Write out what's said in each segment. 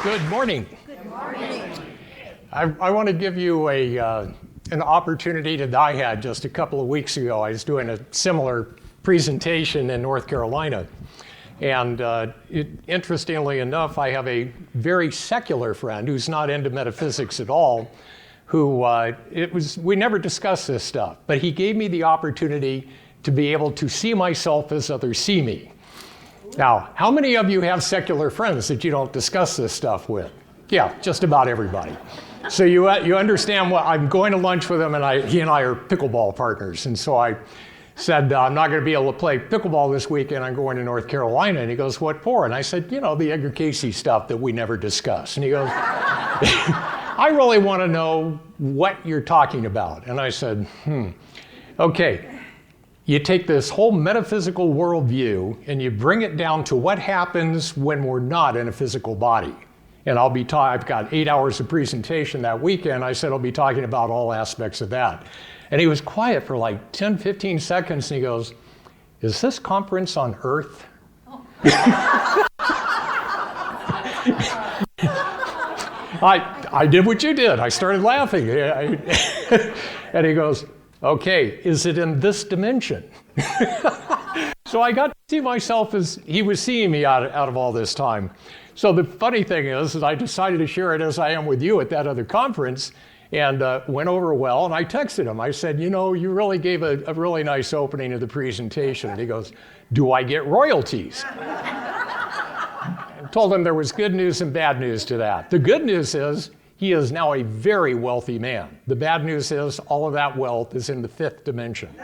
Good morning. Good morning. I want to give you an opportunity that I had just a couple of weeks ago. I was doing a similar presentation in North Carolina. And interestingly enough, I have a very secular friend who's not into metaphysics at all, who we never discussed this stuff, but he gave me the opportunity to be able to see myself as others see me. Now, how many of you have secular friends that you don't discuss this stuff with? Yeah, just about everybody. So you understand what I'm going to lunch with him, and he and I are pickleball partners. And so I said, I'm not going to be able to play pickleball this weekend. I'm going to North Carolina. And he goes, what for? And I said, the Edgar Cayce stuff that we never discuss. And he goes, I really want to know what you're talking about. And I said, okay. You take this whole metaphysical worldview and you bring it down to what happens when we're not in a physical body. And I've got 8 hours of presentation that weekend. I said, I'll be talking about all aspects of that. And he was quiet for like 10, 15 seconds. And he goes, is this conference on Earth? I did what you did. I started laughing. And he goes, okay, is it in this dimension? So I got to see myself as he was seeing me out of all this time. So the funny thing is I decided to share it as I am with you at that other conference, and went over well. And I texted him. I said, you really gave a really nice opening of the presentation. And he goes, do I get royalties? I told him there was good news and bad news to that. The good news is he is now a very wealthy man. The bad news is all of that wealth is in the fifth dimension.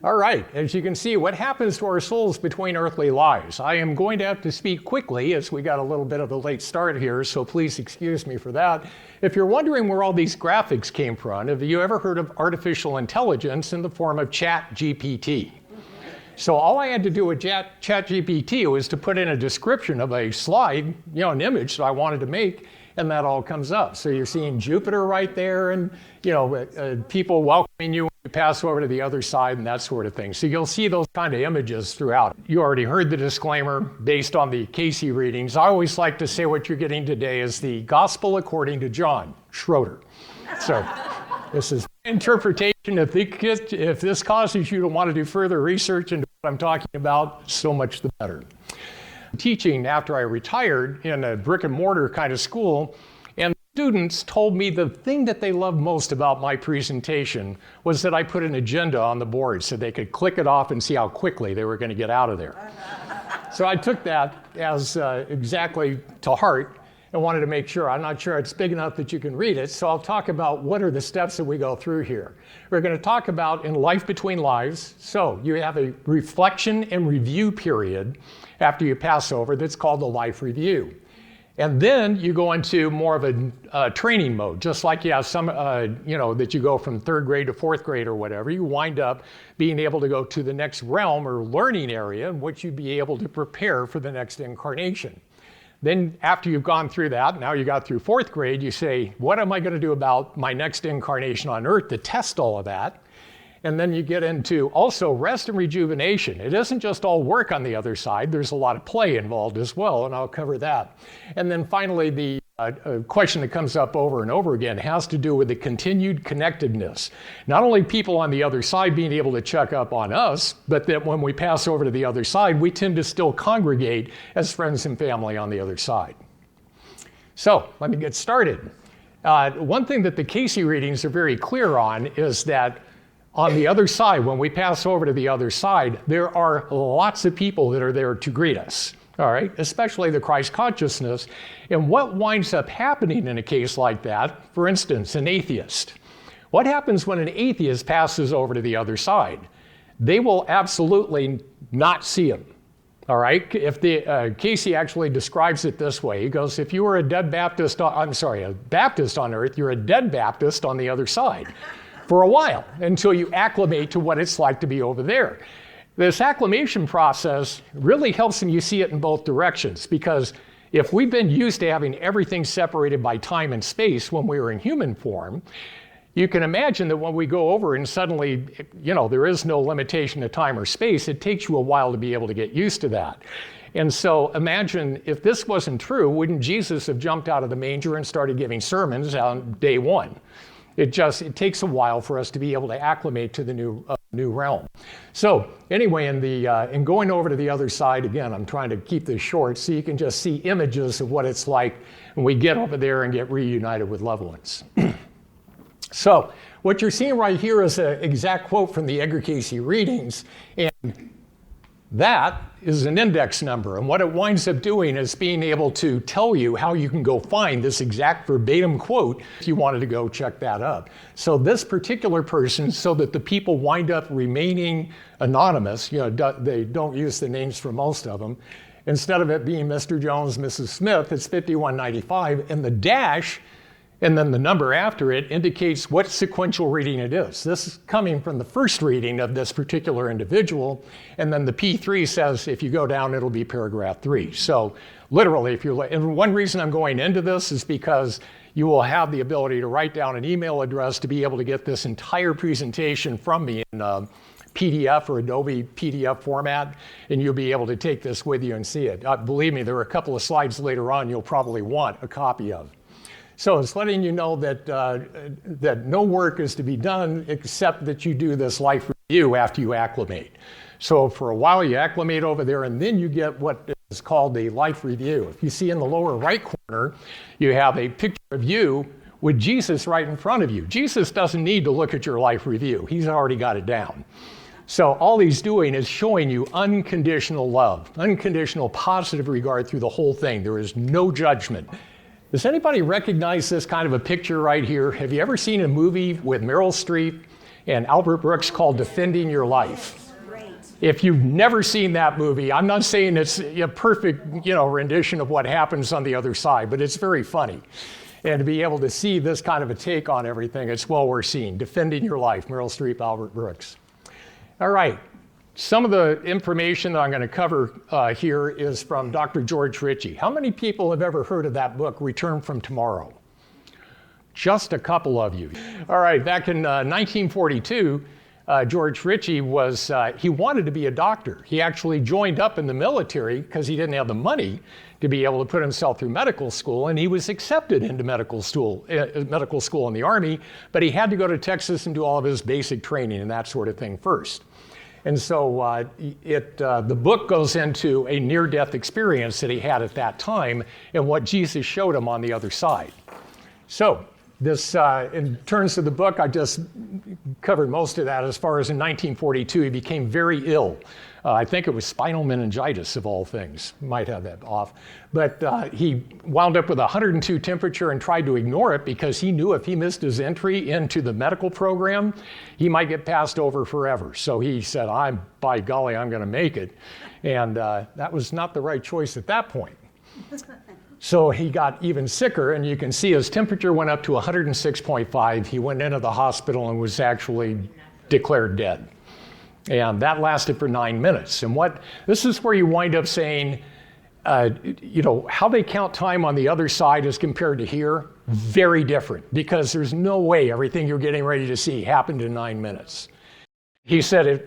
All right, as you can see, what happens to our souls between earthly lives? I am going to have to speak quickly as we got a little bit of a late start here, so please excuse me for that. If you're wondering where all these graphics came from, have you ever heard of artificial intelligence in the form of ChatGPT? So all I had to do with ChatGPT was to put in a description of a slide, an image that I wanted to make, and that all comes up. So you're seeing Jupiter right there, and people welcoming you when you pass over to the other side and that sort of thing. So you'll see those kind of images throughout. You already heard the disclaimer based on the Cayce readings. I always like to say what you're getting today is the Gospel according to John, Schroeder. So this is interpretation. If this causes you to want to do further research into what I'm talking about, so much the better. Teaching after I retired in a brick and mortar kind of school, and students told me the thing that they loved most about my presentation was that I put an agenda on the board so they could click it off and see how quickly they were going to get out of there. So I took that as exactly to heart and wanted to make sure. I'm not sure it's big enough that you can read it, so I'll talk about what are the steps that we go through here. We're going to talk about in life between lives. So you have a reflection and review period after you pass over that's called the life review. And then you go into more of a training mode, just like you have some, that you go from third grade to fourth grade or whatever. You wind up being able to go to the next realm or learning area in which you'd be able to prepare for the next incarnation. Then after you've gone through that, now you got through fourth grade, you say, what am I going to do about my next incarnation on Earth to test all of that? And then you get into also rest and rejuvenation. It isn't just all work on the other side. There's a lot of play involved as well, and I'll cover that. And then finally, the question that comes up over and over again has to do with the continued connectedness. Not only people on the other side being able to check up on us, but that when we pass over to the other side, we tend to still congregate as friends and family on the other side. So let me get started. One thing that the Cayce readings are very clear on is that on the other side, when we pass over to the other side, there are lots of people that are there to greet us, all right, especially the Christ consciousness. And what winds up happening in a case like that, for instance, an atheist. What happens when an atheist passes over to the other side? They will absolutely not see him, all right? If Cayce actually describes it this way, he goes, if you were a Baptist on Earth, you're a dead Baptist on the other side. For a while, until you acclimate to what it's like to be over there. This acclimation process really helps, and you see it in both directions, because if we've been used to having everything separated by time and space when we were in human form, you can imagine that when we go over and suddenly, there is no limitation to time or space, it takes you a while to be able to get used to that. And so imagine if this wasn't true, wouldn't Jesus have jumped out of the manger and started giving sermons on day one? It takes a while for us to be able to acclimate to the new realm. So anyway, in going over to the other side, again, I'm trying to keep this short so you can just see images of what it's like when we get over there and get reunited with loved ones. So what you're seeing right here is an exact quote from the Edgar Cayce Readings, and that is an index number. And what it winds up doing is being able to tell you how you can go find this exact verbatim quote if you wanted to go check that up. So this particular person, so that the people wind up remaining anonymous, they don't use the names for most of them. Instead of it being Mr. Jones, Mrs. Smith, it's 5195, and the dash and then the number after it indicates what sequential reading it is. This is coming from the first reading of this particular individual, and then the P3 says if you go down, it'll be paragraph 3. So literally, and one reason I'm going into this is because you will have the ability to write down an email address to be able to get this entire presentation from me in PDF or Adobe PDF format, and you'll be able to take this with you and see it. Believe me, there are a couple of slides later on you'll probably want a copy of. So it's letting you know that no work is to be done except that you do this life review after you acclimate. So for a while you acclimate over there, and then you get what is called a life review. If you see in the lower right corner, you have a picture of you with Jesus right in front of you. Jesus doesn't need to look at your life review. He's already got it down. So all he's doing is showing you unconditional love, unconditional positive regard through the whole thing. There is no judgment. Does anybody recognize this kind of a picture right here? Have you ever seen a movie with Meryl Streep and Albert Brooks called Defending Your Life? Great. If you've never seen that movie, I'm not saying it's a perfect, rendition of what happens on the other side, but it's very funny. And to be able to see this kind of a take on everything, it's well worth seeing. Defending Your Life, Meryl Streep, Albert Brooks. All right. Some of the information that I'm going to cover here is from Dr. George Ritchie. How many people have ever heard of that book, Return from Tomorrow? Just a couple of you. All right, back in 1942, George Ritchie he wanted to be a doctor. He actually joined up in the military because he didn't have the money to be able to put himself through medical school, and he was accepted into medical school in the Army, but he had to go to Texas and do all of his basic training and that sort of thing first. And so the book goes into a near-death experience that he had at that time and what Jesus showed him on the other side. So this, in terms of the book, I just covered most of that. As far as in 1942, he became very ill. I think it was spinal meningitis, of all things. Might have that off. But he wound up with 102 temperature and tried to ignore it because he knew if he missed his entry into the medical program, he might get passed over forever. So he said, by golly, I'm going to make it. And that was not the right choice at that point. So he got even sicker, and you can see his temperature went up to 106.5. He went into the hospital and was actually declared dead. And that lasted for 9 minutes. And this is where you wind up saying, how they count time on the other side as compared to here, very different, because there's no way everything you're getting ready to see happened in 9 minutes. He said,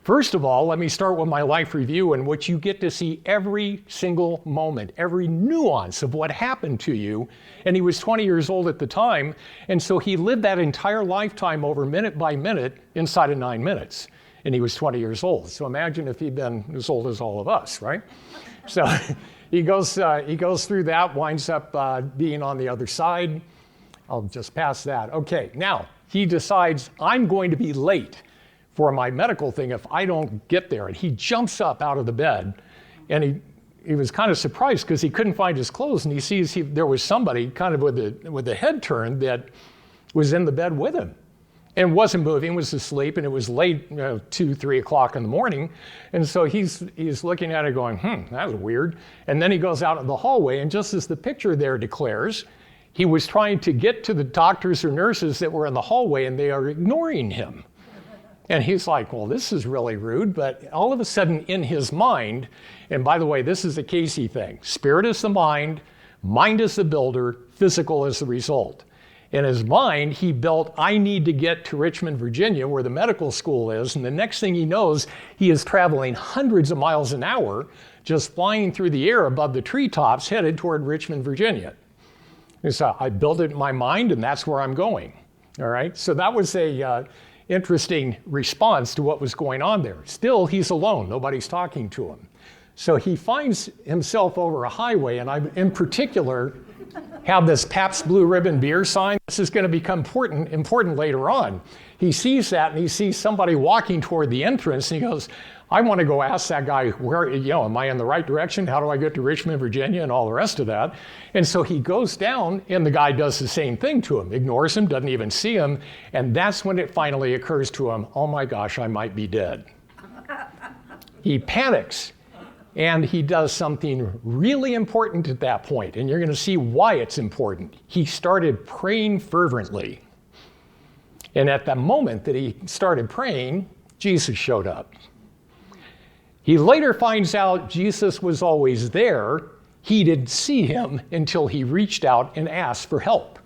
first of all, let me start with my life review in which you get to see every single moment, every nuance of what happened to you. And he was 20 years old at the time. And so he lived that entire lifetime over minute by minute inside of 9 minutes. And he was 20 years old. So imagine if he'd been as old as all of us, right? So he goes through that, winds up being on the other side. I'll just pass that. Okay, now he decides, I'm going to be late for my medical thing if I don't get there. And he jumps up out of the bed, and he was kind of surprised because he couldn't find his clothes, and he sees there was somebody kind of with the head turned that was in the bed with him and wasn't moving, was asleep, and it was late, 2, 3 o'clock in the morning. And so he's looking at it going, that was weird. And then he goes out in the hallway, and just as the picture there declares, he was trying to get to the doctors or nurses that were in the hallway, and they are ignoring him. And he's like, well, this is really rude. But all of a sudden in his mind, and by the way, this is a Cayce thing. Spirit is the mind is the builder, physical is the result. In his mind, he built, I need to get to Richmond, Virginia, where the medical school is. And the next thing he knows, he is traveling hundreds of miles an hour, just flying through the air above the treetops, headed toward Richmond, Virginia. And so I built it in my mind, and that's where I'm going. All right. So that was a interesting response to what was going on there. Still, he's alone. Nobody's talking to him. So he finds himself over a highway, and I, in particular, have this Pabst Blue Ribbon beer sign. This is going to become important later on. He sees that, and he sees somebody walking toward the entrance, and he goes, I want to go ask that guy, where, am I in the right direction? How do I get to Richmond, Virginia, and all the rest of that? And so he goes down, and the guy does the same thing to him, ignores him, doesn't even see him, and that's when it finally occurs to him, oh my gosh, I might be dead. He panics. And he does something really important at that point, and you're going to see why it's important. He started praying fervently. And at the moment that he started praying, Jesus showed up. He later finds out Jesus was always there. He didn't see him until he reached out and asked for help.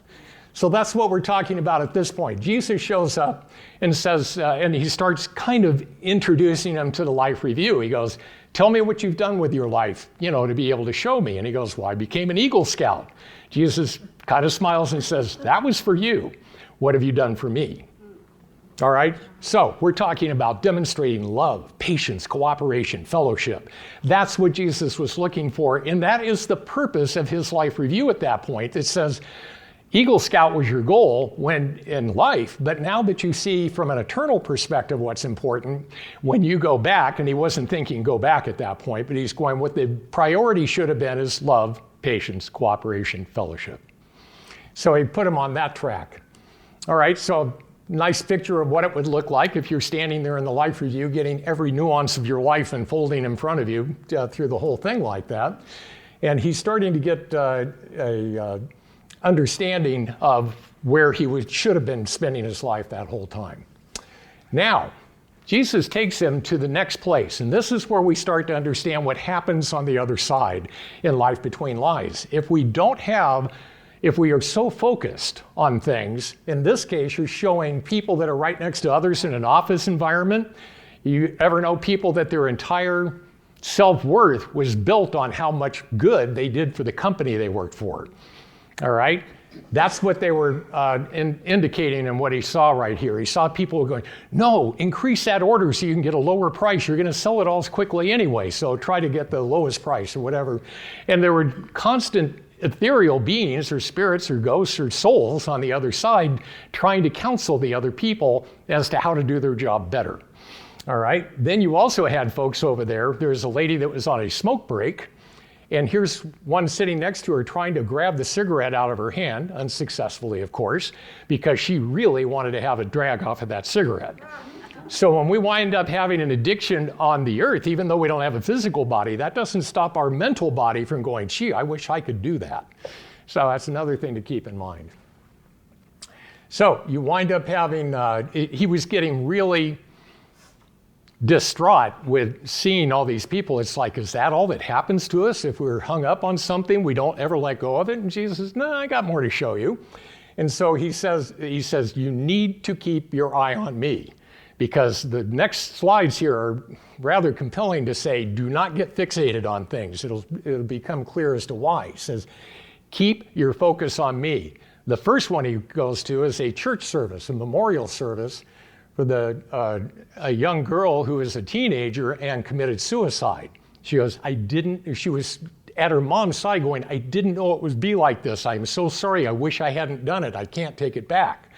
So that's what we're talking about at this point. Jesus shows up and says, and he starts kind of introducing him to the life review. He goes, tell me what you've done with your life, to be able to show me. And he goes, well, I became an Eagle Scout. Jesus kind of smiles and says, that was for you. What have you done for me? All right. So we're talking about demonstrating love, patience, cooperation, fellowship. That's what Jesus was looking for. And that is the purpose of his life review at that point. It says, Eagle Scout was your goal when in life, but now that you see from an eternal perspective what's important, when you go back, and he wasn't thinking go back at that point, but he's going, what the priority should have been is love, patience, cooperation, fellowship. So he put him on that track. All right, so nice picture of what it would look like if you're standing there in the life review, getting every nuance of your life unfolding in front of you through the whole thing like that. And he's starting to get a understanding of where he should have been spending his life that whole time. Now, Jesus takes him to the next place, and this is where we start to understand what happens on the other side in life between lives. If we are so focused on things, in this case, you're showing people that are right next to others in an office environment. You ever know people that their entire self-worth was built on how much good they did for the company they worked for? All right? That's what they were indicating in what he saw right here. He saw people going, no, increase that order so you can get a lower price. You're going to sell it all quickly anyway, so try to get the lowest price or whatever. And there were constant ethereal beings or spirits or ghosts or souls on the other side trying to counsel the other people as to how to do their job better. All right? Then you also had folks over there. There's a lady that was on a smoke break. And here's one sitting next to her trying to grab the cigarette out of her hand, unsuccessfully, of course, because she really wanted to have a drag off of that cigarette. So when we wind up having an addiction on the earth, even though we don't have a physical body, that doesn't stop our mental body from going, gee, I wish I could do that. So that's another thing to keep in mind. So you wind up having, he was getting really distraught with seeing all these people. It's like, is that all that happens to us? If we're hung up on something, we don't ever let go of it? And Jesus says, no, I got more to show you. And so he says, you need to keep your eye on me, because the next slides here are rather compelling to say, do not get fixated on things. It'll become clear as to why. He says, keep your focus on me. The first one he goes to is a church service, a memorial service, for a young girl who was a teenager and committed suicide. She goes, she was at her mom's side going, I didn't know it would be like this. I'm so sorry. I wish I hadn't done it. I can't take it back.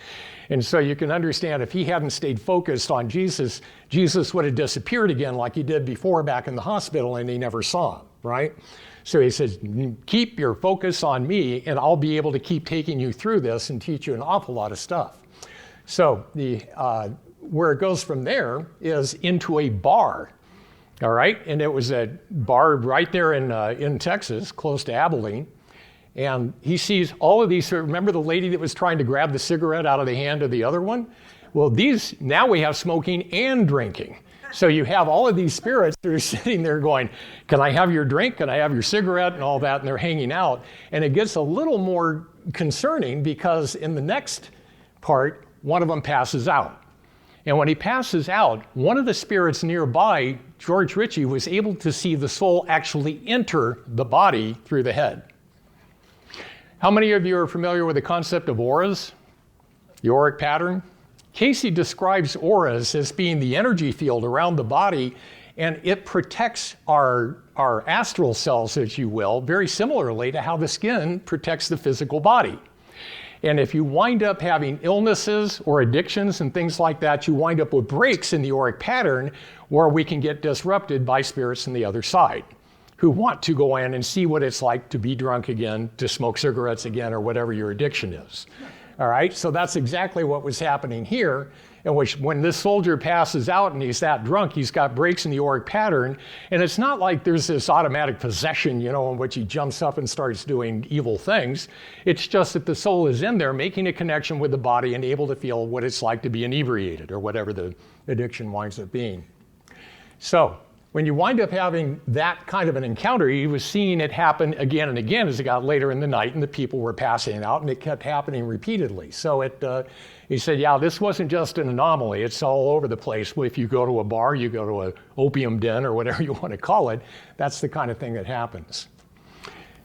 And so you can understand if he hadn't stayed focused on Jesus, Jesus would have disappeared again like he did before back in the hospital, and he never saw him, right? So he says, keep your focus on me, and I'll be able to keep taking you through this and teach you an awful lot of stuff. So where it goes from there is into a bar, all right? And it was a bar right there in Texas, close to Abilene. And he sees all of these, remember the lady that was trying to grab the cigarette out of the hand of the other one? Well, now we have smoking and drinking. So you have all of these spirits that are sitting there going, can I have your drink? Can I have your cigarette? And all that, and they're hanging out. And it gets a little more concerning because in the next part, one of them passes out. And when he passes out, one of the spirits nearby, George Ritchie, was able to see the soul actually enter the body through the head. How many of you are familiar with the concept of auras? The auric pattern? Cayce describes auras as being the energy field around the body, and it protects our astral cells, as you will, very similarly to how the skin protects the physical body. And if you wind up having illnesses or addictions and things like that, you wind up with breaks in the auric pattern where we can get disrupted by spirits on the other side who want to go in and see what it's like to be drunk again, to smoke cigarettes again, or whatever your addiction is. All right, so that's exactly what was happening here, in which when this soldier passes out and he's that drunk, he's got breaks in the auric pattern, and it's not like there's this automatic possession, you know, in which he jumps up and starts doing evil things. It's just that the soul is in there making a connection with the body and able to feel what it's like to be inebriated, or whatever the addiction winds up being. So when you wind up having that kind of an encounter, he was seeing it happen again and again as it got later in the night and the people were passing out, and it kept happening repeatedly. So he said, yeah, this wasn't just an anomaly. It's all over the place. If you go to a bar, you go to an opium den, or whatever you want to call it, that's the kind of thing that happens.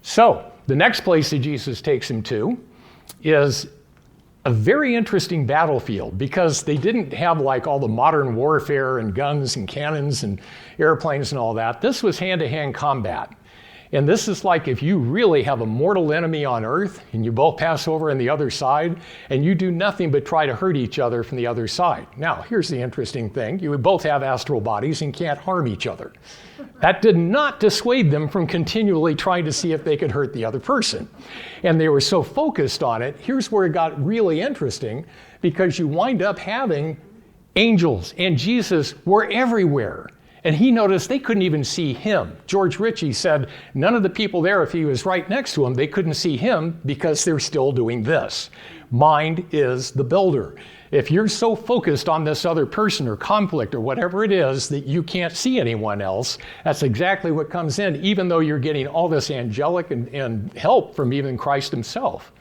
So the next place that Jesus takes him to is a very interesting battlefield, because they didn't have like all the modern warfare and guns and cannons and airplanes and all that. This was hand-to-hand combat. And this is like if you really have a mortal enemy on Earth and you both pass over on the other side and you do nothing but try to hurt each other from the other side. Now, here's the interesting thing. You would both have astral bodies and can't harm each other. That did not dissuade them from continually trying to see if they could hurt the other person. And they were so focused on it. Here's where it got really interesting, because you wind up having angels and Jesus were everywhere. And he noticed they couldn't even see him. George Ritchie said none of the people there, if he was right next to him, they couldn't see him because they're still doing this. Mind is the builder. If you're so focused on this other person or conflict or whatever it is that you can't see anyone else, that's exactly what comes in, even though you're getting all this angelic and help from even Christ himself.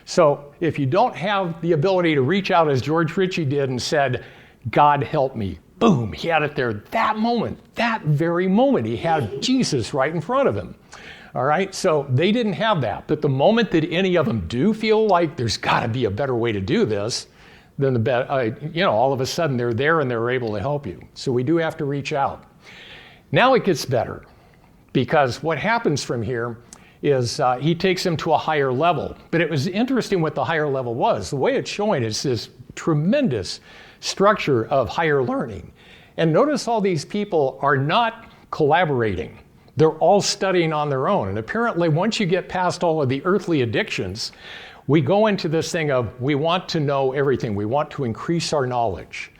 So if you don't have the ability to reach out as George Ritchie did and said, God help me, boom, he had it there that moment, that very moment. He had Jesus right in front of him. All right, so they didn't have that. But the moment that any of them do feel like there's got to be a better way to do this, then all of a sudden they're there and they're able to help you. So we do have to reach out. Now it gets better, because what happens from here is he takes them to a higher level. But it was interesting what the higher level was. The way it's showing is this tremendous structure of higher learning. And notice all these people are not collaborating. They're all studying on their own. And apparently once you get past all of the earthly addictions, we go into this thing of we want to know everything. We want to increase our knowledge.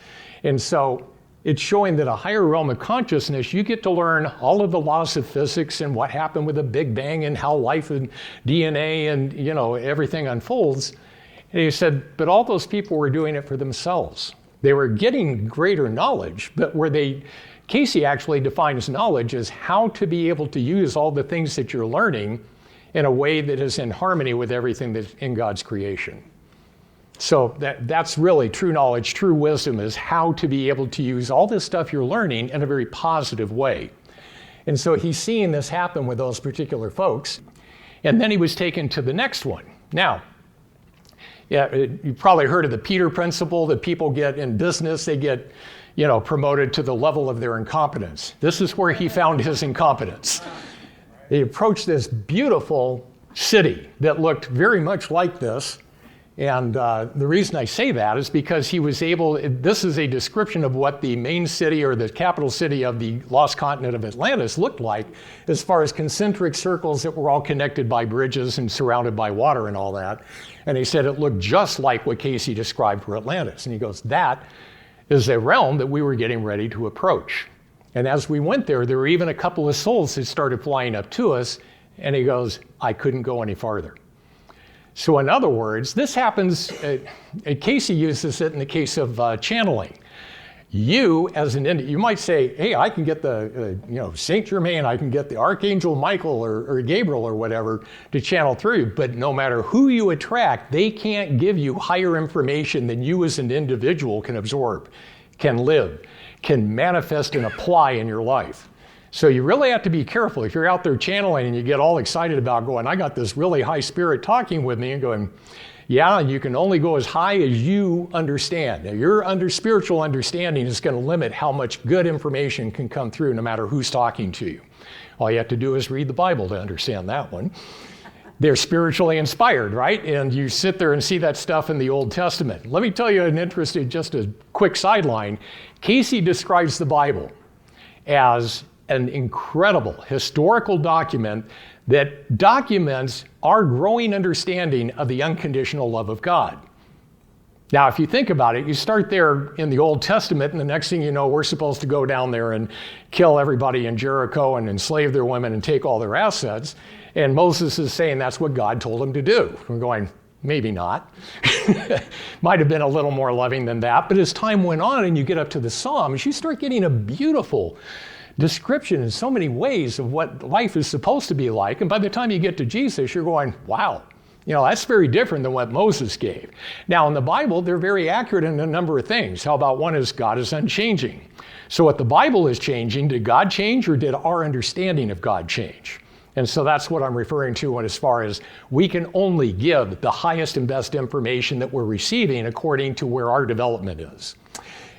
And so it's showing that a higher realm of consciousness, you get to learn all of the laws of physics and what happened with the Big Bang and how life and DNA and everything unfolds. And he said, but all those people were doing it for themselves. They were getting greater knowledge, but Cayce actually defines knowledge as how to be able to use all the things that you're learning in a way that is in harmony with everything that's in God's creation. So that's really true knowledge, true wisdom, is how to be able to use all this stuff you're learning in a very positive way. And so he's seeing this happen with those particular folks. And then he was taken to the next one. Now, you've probably heard of the Peter principle, that people get in business, they get promoted to the level of their incompetence. This is where he found his incompetence. He approached this beautiful city that looked very much like this. And the reason I say that is because he was this is a description of what the main city or the capital city of the lost continent of Atlantis looked like, as far as concentric circles that were all connected by bridges and surrounded by water and all that. And he said it looked just like what Cayce described for Atlantis. And he goes, that is a realm that we were getting ready to approach. And as we went there were even a couple of souls that started flying up to us. And he goes, I couldn't go any farther. So in other words, this happens, Cayce uses it in the case of channeling. You, as an you might say, hey, I can get the, Saint Germain, I can get the Archangel Michael or Gabriel or whatever to channel through, but no matter who you attract, they can't give you higher information than you as an individual can absorb, can live, can manifest and apply in your life. So you really have to be careful. If you're out there channeling and you get all excited about going, I got this really high spirit talking with me, and going, yeah, you can only go as high as you understand. Now, your spiritual understanding is going to limit how much good information can come through no matter who's talking to you. All you have to do is read the Bible to understand that one. They're spiritually inspired, right? And you sit there and see that stuff in the Old Testament. Let me tell you just a quick sideline. Cayce describes the Bible as an incredible historical document that documents our growing understanding of the unconditional love of God. Now, if you think about it, you start there in the Old Testament, and the next thing you know, we're supposed to go down there and kill everybody in Jericho and enslave their women and take all their assets. And Moses is saying that's what God told him to do. We're going, maybe not. Might have been a little more loving than that. But as time went on and you get up to the Psalms, you start getting a beautiful description in so many ways of what life is supposed to be like. And by the time you get to Jesus, you're going, wow, that's very different than what Moses gave. Now, in the Bible, they're very accurate in a number of things. How about one is God is unchanging. So what the Bible is changing, did God change or did our understanding of God change? And so that's what I'm referring to as far as we can only give the highest and best information that we're receiving according to where our development is.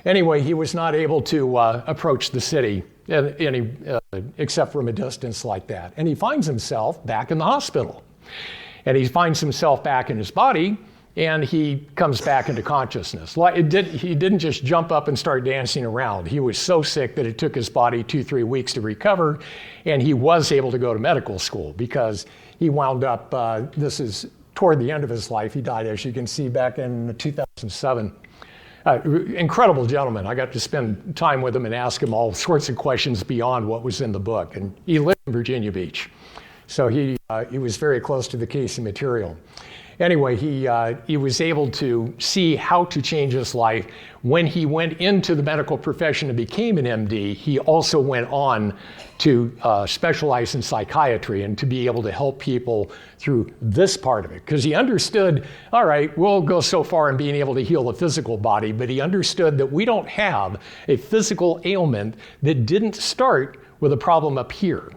Anyway, he was not able to approach the city except from a distance like that. And he finds himself back in the hospital. And he finds himself back in his body, and he comes back into consciousness. He didn't just jump up and start dancing around. He was so sick that it took his body 2-3 weeks to recover, and he was able to go to medical school because he wound up, this is toward the end of his life. He died, as you can see, back in 2007. Incredible gentleman. I got to spend time with him and ask him all sorts of questions beyond what was in the book. And he lived in Virginia Beach. So he was very close to the Cayce material. Anyway, he was able to see how to change his life. When he went into the medical profession and became an MD, he also went on to specialize in psychiatry and to be able to help people through this part of it. Because he understood, all right, we'll go so far in being able to heal the physical body, but he understood that we don't have a physical ailment that didn't start with a problem up here.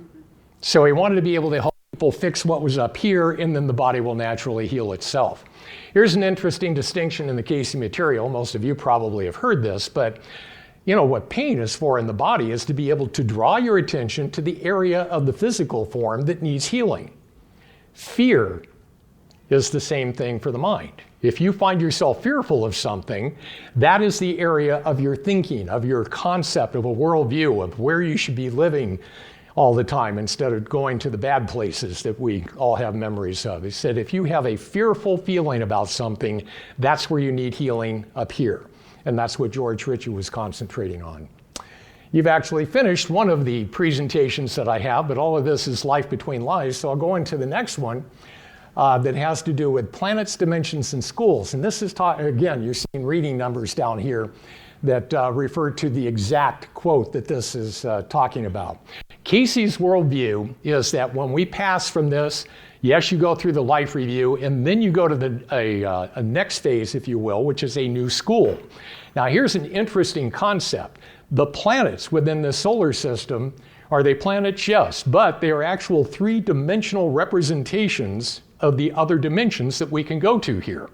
So he wanted to be able to help people fix what was up here, and then the body will naturally heal itself. Here's an interesting distinction in the Cayce material. Most of you probably have heard this, but what pain is for in the body is to be able to draw your attention to the area of the physical form that needs healing. Fear is the same thing for the mind. If you find yourself fearful of something, that is the area of your thinking, of your concept, of a worldview, of where you should be living all the time instead of going to the bad places that we all have memories of. He said, if you have a fearful feeling about something, that's where you need healing up here. And that's what George Ritchie was concentrating on. You've actually finished one of the presentations that I have, but all of this is life between lives. So I'll go into the next one that has to do with planets, dimensions, and schools. And this is, again, you're seeing reading numbers down here that refer to the exact quote that this is talking about. Cayce's worldview is that when we pass from this, yes, you go through the life review, and then you go to a next phase, if you will, which is a new school. Now, here's an interesting concept. The planets within the solar system, are they planets? Yes, but they are actual three-dimensional representations of the other dimensions that we can go to here.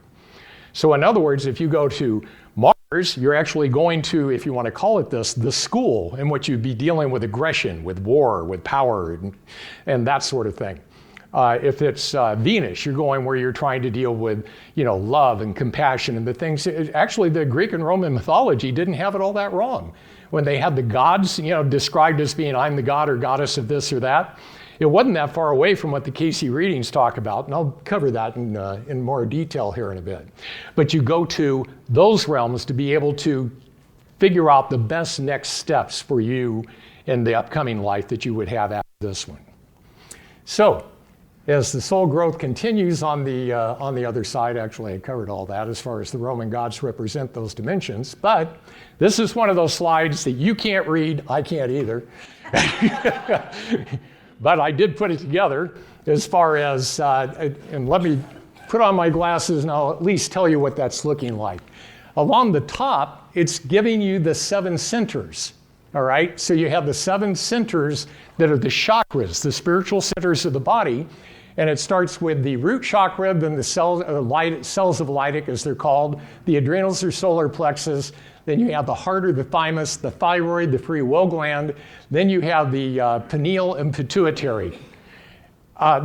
So in other words, if you go to Mars, you're actually going to, if you want to call it this, the school in which you'd be dealing with aggression, with war, with power, and that sort of thing. If it's Venus, you're going where you're trying to deal with, love and compassion and the things. Actually, the Greek and Roman mythology didn't have it all that wrong. When they had the gods, described as being, I'm the god or goddess of this or that, it wasn't that far away from what the Cayce Readings talk about, and I'll cover that in more detail here in a bit. But you go to those realms to be able to figure out the best next steps for you in the upcoming life that you would have after this one. So, As the soul growth continues on the other side, actually I covered all that as far as the Roman gods represent those dimensions, but this is one of those slides that you can't read, I can't either. But I did put it together as far as, and let me put on my glasses and I'll at least tell you what that's looking like. Along the top, it's giving you the 7 centers, all right? So you have the 7 centers that are the chakras, the spiritual centers of the body, and it starts with the root chakra, then the cells of Leydig, as they're called, the adrenals or solar plexus, then you have the heart or the thymus, the thyroid, the free will gland, then you have the pineal and pituitary.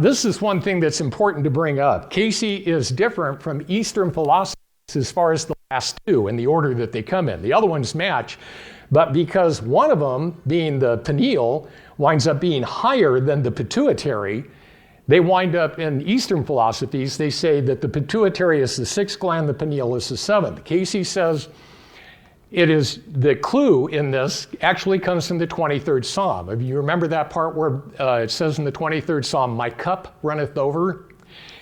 This is one thing that's important to bring up. Cayce is different from Eastern philosophies as far as the last 2 and the order that they come in. The other ones match, but because one of them, being the pineal, winds up being higher than the pituitary, they wind up in Eastern philosophies, they say that the pituitary is the 6th gland, the pineal is the 7th. Cayce says it is, the clue in this actually comes from the 23rd Psalm. If you remember that part where it says in the 23rd Psalm, "My cup runneth over,"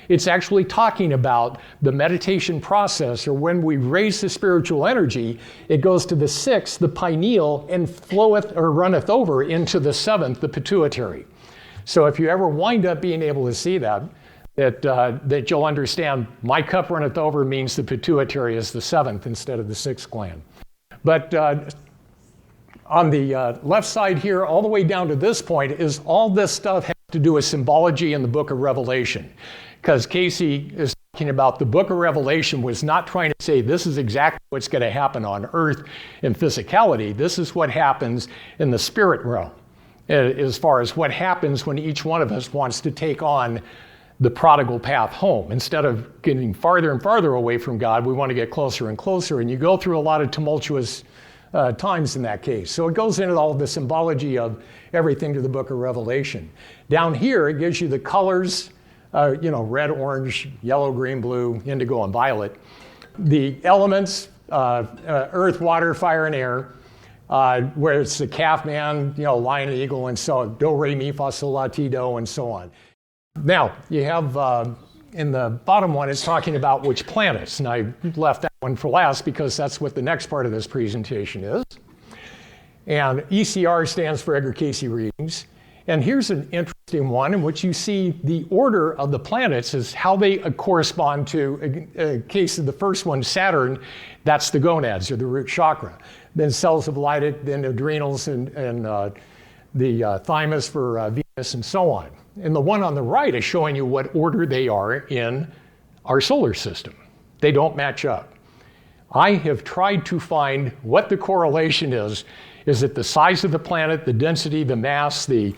it's actually talking about the meditation process, or when we raise the spiritual energy, it goes to the 6th, the pineal, and floweth or runneth over into the 7th, the pituitary. So if you ever wind up being able to see that you'll understand "my cup runneth over" means the pituitary is the 7th instead of the 6th gland. But on the left side here, all the way down to this point, is all this stuff has to do with symbology in the book of Revelation. Because Cayce is talking about the book of Revelation was not trying to say this is exactly what's going to happen on earth in physicality. This is what happens in the spirit realm, as far as what happens when each one of us wants to take on the prodigal path home. Instead of getting farther and farther away from God, we want to get closer and closer. And you go through a lot of tumultuous times in that case. So it goes into all the symbology of everything to the book of Revelation. Down here, it gives you the colors, red, orange, yellow, green, blue, indigo, and violet. The elements, earth, water, fire, and air, where it's the calf man, lion, eagle, and so on, do, re, mi, fa, sol, la, ti, do, and so on. Now, you have in the bottom one, it's talking about which planets, and I left that one for last because that's what the next part of this presentation is. And ECR stands for Edgar Cayce Readings. And here's an interesting one in which you see the order of the planets is how they correspond to, in case of the first one, Saturn, that's the gonads or the root chakra. Then cells of Leydig, then adrenals and the thymus for Venus and so on. And the one on the right is showing you what order they are in our solar system. They don't match up. I have tried to find what the correlation is. Is it the size of the planet, the density, the mass, the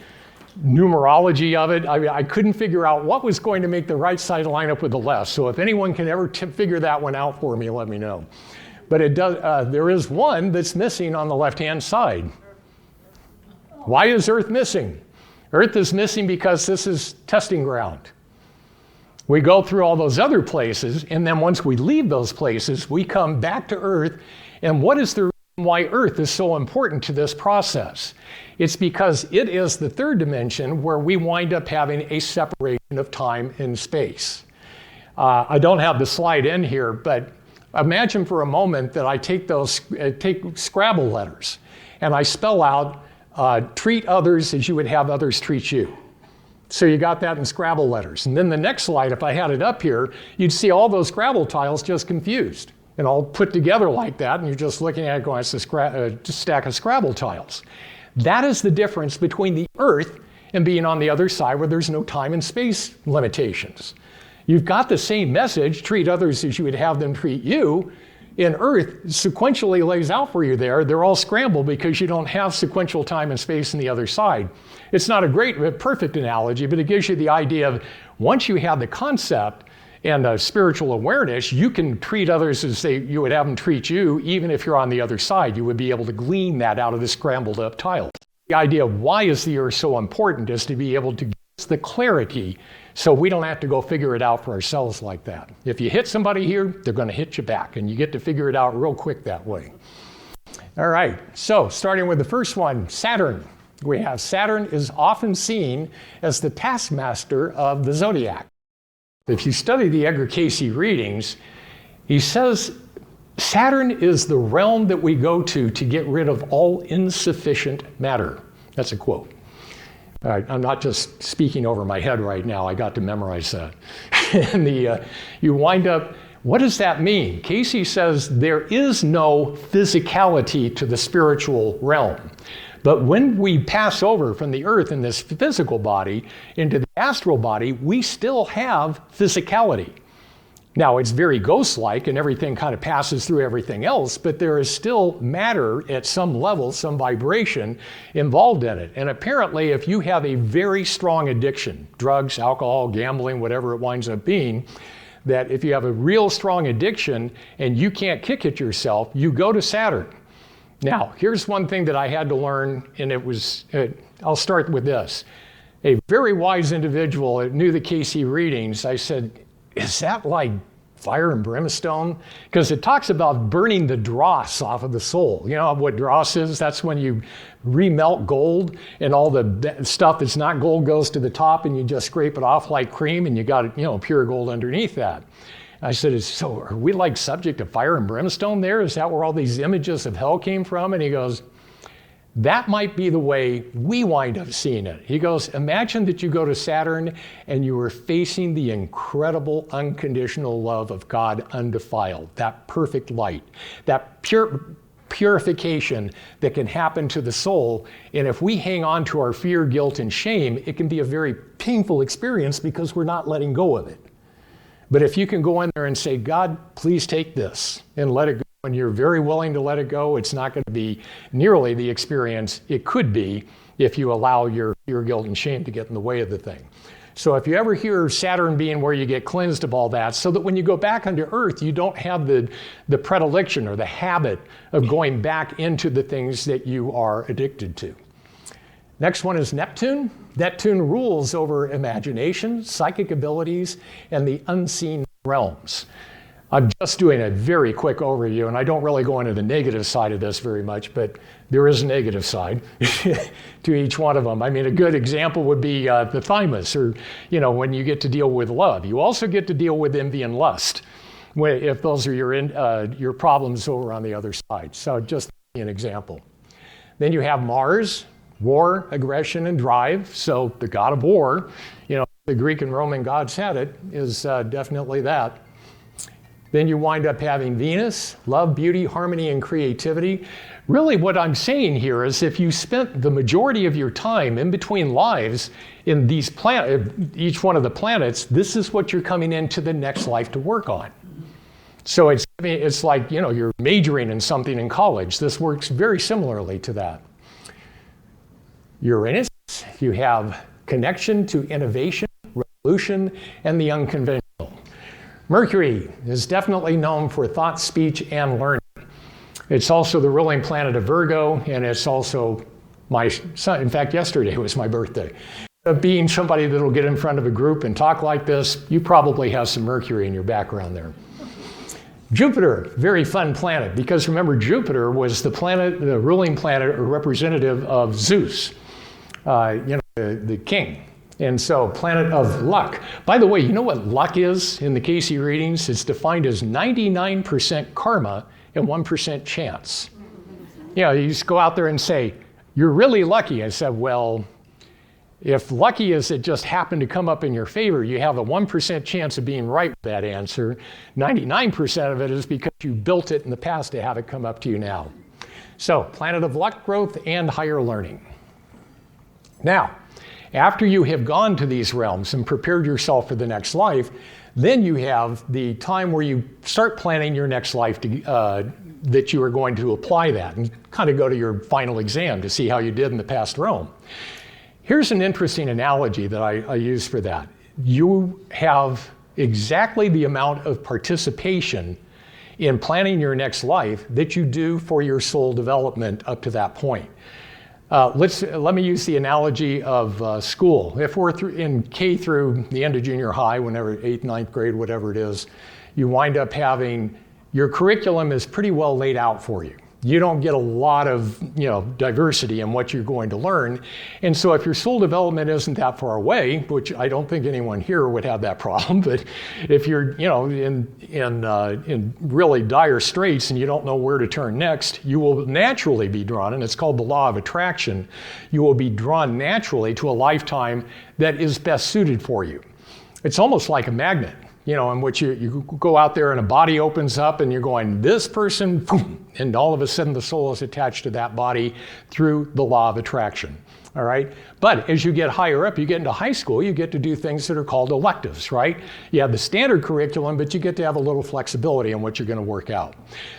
numerology of it? I couldn't figure out what was going to make the right side line up with the left. So if anyone can ever figure that one out for me, let me know. But it does. There is one that's missing on the left-hand side. Why is Earth missing? Earth is missing because this is testing ground. We go through all those other places, and then once we leave those places, we come back to Earth. And what is the reason why Earth is so important to this process? It's because it is the 3rd dimension where we wind up having a separation of time and space. I don't have the slide in here, but imagine for a moment that I take Scrabble letters and I spell out treat others as you would have others treat you. So you got that in Scrabble letters. And then the next slide, if I had it up here, you'd see all those Scrabble tiles just confused and all put together like that. And you're just looking at it going, it's a stack of Scrabble tiles. That is the difference between the Earth and being on the other side where there's no time and space limitations. You've got the same message, treat others as you would have them treat you. In Earth, sequentially lays out for you there. They're all scrambled because you don't have sequential time and space on the other side. It's not a perfect analogy, but it gives you the idea of once you have the concept and spiritual awareness, you can treat others as you would have them treat you, even if you're on the other side. You would be able to glean that out of the scrambled up tiles. The idea of why is the Earth so important is to be able to give us the clarity so we don't have to go figure it out for ourselves like that. If you hit somebody here, they're going to hit you back, and you get to figure it out real quick that way. All right, so starting with the first one, Saturn. We have Saturn is often seen as the taskmaster of the zodiac. If you study the Edgar Cayce Readings, he says Saturn is the realm that we go to get rid of all insufficient matter. That's a quote. All right, I'm not just speaking over my head right now. I got to memorize that. And you wind up, what does that mean? Cayce says there is no physicality to the spiritual realm. But when we pass over from the earth in this physical body into the astral body, we still have physicality. Now, it's very ghost-like and everything kind of passes through everything else, but there is still matter at some level, some vibration involved in it. And apparently, if you have a very strong addiction, drugs, alcohol, gambling, whatever it winds up being, that if you have a real strong addiction and you can't kick it yourself, you go to Saturn. Now, here's one thing that I had to learn, and it was, I'll start with this. A very wise individual that knew the Cayce Readings, I said, is that like fire and brimstone? Because it talks about burning the dross off of the soul. You know what dross is? That's when you remelt gold and all the stuff that's not gold goes to the top and you just scrape it off like cream and you got, pure gold underneath that. I said, so are we like subject to fire and brimstone there? Is that where all these images of hell came from? And he goes, that might be the way we wind up seeing it. He goes, imagine that you go to Saturn and you are facing the incredible unconditional love of God undefiled, that perfect light, that purification that can happen to the soul. And if we hang on to our fear, guilt, and shame, it can be a very painful experience because we're not letting go of it. But if you can go in there and say, God, please take this and let it go, and you're very willing to let it go, it's not going to be nearly the experience it could be if you allow your fear, guilt, and shame to get in the way of the thing. So if you ever hear Saturn being where you get cleansed of all that, so that when you go back onto Earth, you don't have the predilection or the habit of going back into the things that you are addicted to. Next one is Neptune. Neptune rules over imagination, psychic abilities, and the unseen realms. I'm just doing a very quick overview, and I don't really go into the negative side of this very much, but there is a negative side to each one of them. I mean, a good example would be the thymus, or, when you get to deal with love. You also get to deal with envy and lust, if those are your problems over on the other side. So just an example. Then you have Mars. War, aggression, and drive. So the god of war, the Greek and Roman gods had it, is definitely that. Then you wind up having Venus, love, beauty, harmony, and creativity. Really what I'm saying here is if you spent the majority of your time in between lives in these each one of the planets, this is what you're coming into the next life to work on. So it's like, you're majoring in something in college. This works very similarly to that. Uranus, you have connection to innovation, revolution, and the unconventional. Mercury is definitely known for thought, speech, and learning. It's also the ruling planet of Virgo, and it's also my son. In fact, yesterday was my birthday. Being somebody that'll get in front of a group and talk like this, you probably have some Mercury in your background there. Jupiter, very fun planet, because remember, Jupiter was the ruling planet or representative of Zeus. The king. And so, planet of luck. By the way, you know what luck is in the Cayce Readings? It's defined as 99% karma and 1% chance. You just go out there and say, you're really lucky. I said, well, if lucky is it just happened to come up in your favor, you have a 1% chance of being right with that answer. 99% of it is because you built it in the past to have it come up to you now. So, planet of luck, growth, and higher learning. Now, after you have gone to these realms and prepared yourself for the next life, then you have the time where you start planning your next life that you are going to apply that and kind of go to your final exam to see how you did in the past realm. Here's an interesting analogy that I use for that. You have exactly the amount of participation in planning your next life that you do for your soul development up to that point. Let me use the analogy of school. If we're in K through the end of junior high, whenever 8th, 9th grade, whatever it is, you wind up having your curriculum is pretty well laid out for you. you don't get a lot of diversity in what you're going to learn. And so if your soul development isn't that far away, which I don't think anyone here would have that problem, but if you're in really dire straits and you don't know where to turn next, you will naturally be drawn, and it's called the law of attraction, you will be drawn naturally to a lifetime that is best suited for you. It's almost like a magnet, in which you go out there and a body opens up and you're going, this person, boom, and all of a sudden the soul is attached to that body through the law of attraction. All right? But as you get higher up, you get into high school, you get to do things that are called electives, right? You have the standard curriculum, but you get to have a little flexibility in what you're going to work out.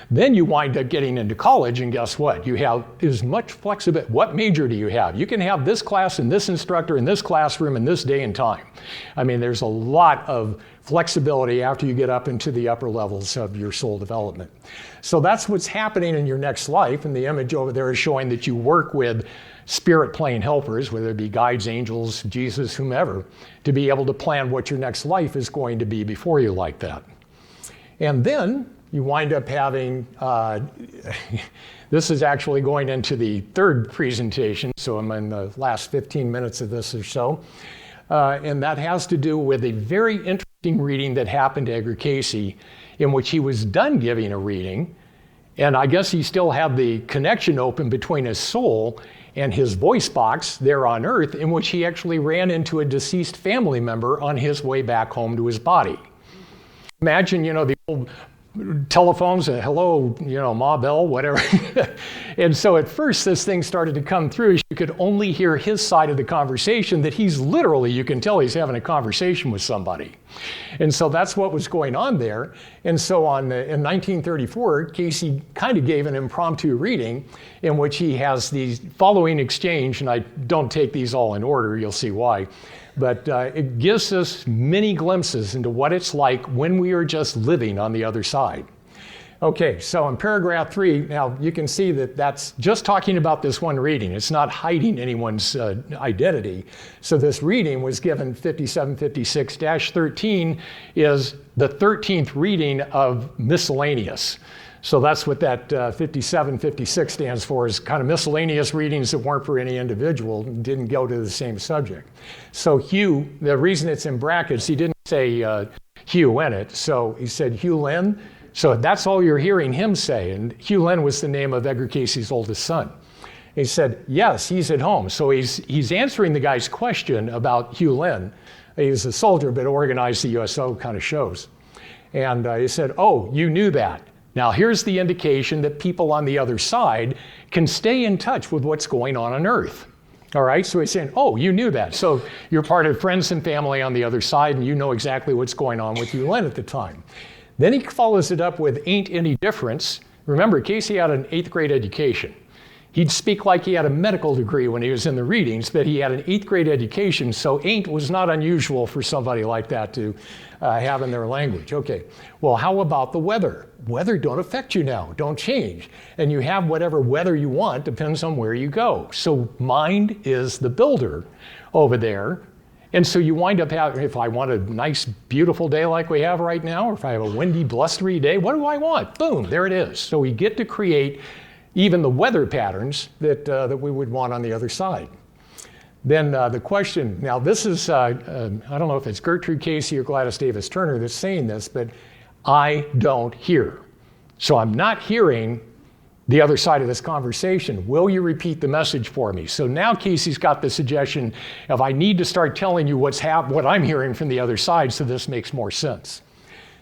Then you wind up getting into college, and guess what? You have as much flexibility. What major do you have? You can have this class and this instructor in this classroom in this day and time. I mean, there's a lot of flexibility after you get up into the upper levels of your soul development. So that's what's happening in your next life, and the image over there is showing that you work with spirit plane helpers, whether it be guides, angels, Jesus, whomever, to be able to plan what your next life is going to be before you like that. And then you wind up having, this is actually going into the third presentation, so I'm in the last 15 minutes of this or so, and that has to do with a very interesting reading that happened to Edgar Cayce, in which he was done giving a reading, and I guess he still had the connection open between his soul and his voice box there on Earth, in which he actually ran into a deceased family member on his way back home to his body. Imagine, the old telephones, hello, Ma Bell, whatever. And so at first this thing started to come through. You could only hear his side of the conversation, that he's literally, you can tell he's having a conversation with somebody. And so that's what was going on there. And so in 1934, Cayce kind of gave an impromptu reading in which he has these following exchange, and I don't take these all in order, you'll see why. But it gives us many glimpses into what it's like when we are just living on the other side. Okay, so in paragraph 3, now you can see that that's just talking about this one reading. It's not hiding anyone's identity. So this reading was given 5756-13 is the 13th reading of miscellaneous. So that's what that 5756 stands for, is kind of miscellaneous readings that weren't for any individual, didn't go to the same subject. So Hugh, the reason it's in brackets, he didn't say Hugh in it, so he said Hugh Lynn. So that's all you're hearing him say, and Hugh Lynn was the name of Edgar Cayce's oldest son. He said, yes, he's at home. So he's answering the guy's question about Hugh Lynn. He was a soldier, but organized the USO kind of shows. And he said, oh, you knew that. Now, here's the indication that people on the other side can stay in touch with what's going on Earth. All right, so he's saying, oh, you knew that. So you're part of friends and family on the other side, and you know exactly what's going on with Hugh Lynn at the time. Then he follows it up with ain't any difference. Remember, Cayce had an 8th grade education. He'd speak like he had a medical degree when he was in the readings, but he had an 8th grade education, so ain't was not unusual for somebody like that to have in their language. Okay, well, how about the weather? Weather don't affect you now, don't change. And you have whatever weather you want, depends on where you go. So mind is the builder over there. And so you wind up having, if I want a nice, beautiful day like we have right now, or if I have a windy, blustery day, what do I want? Boom, there it is. So we get to create even the weather patterns that we would want on the other side. Then the question, now this is, I don't know if it's Gertrude Cayce or Gladys Davis Turner that's saying this, but I don't hear. So I'm not hearing the other side of this conversation. Will you repeat the message for me? So now Cayce's got the suggestion of I need to start telling you what I'm hearing from the other side so this makes more sense.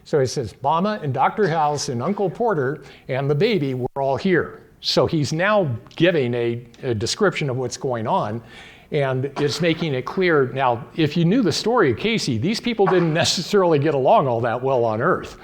So he says, Mama and Dr. House and Uncle Porter and the baby were all here. So he's now giving a description of what's going on, and it's making it clear. Now, if you knew the story of Cayce, these people didn't necessarily get along all that well on Earth.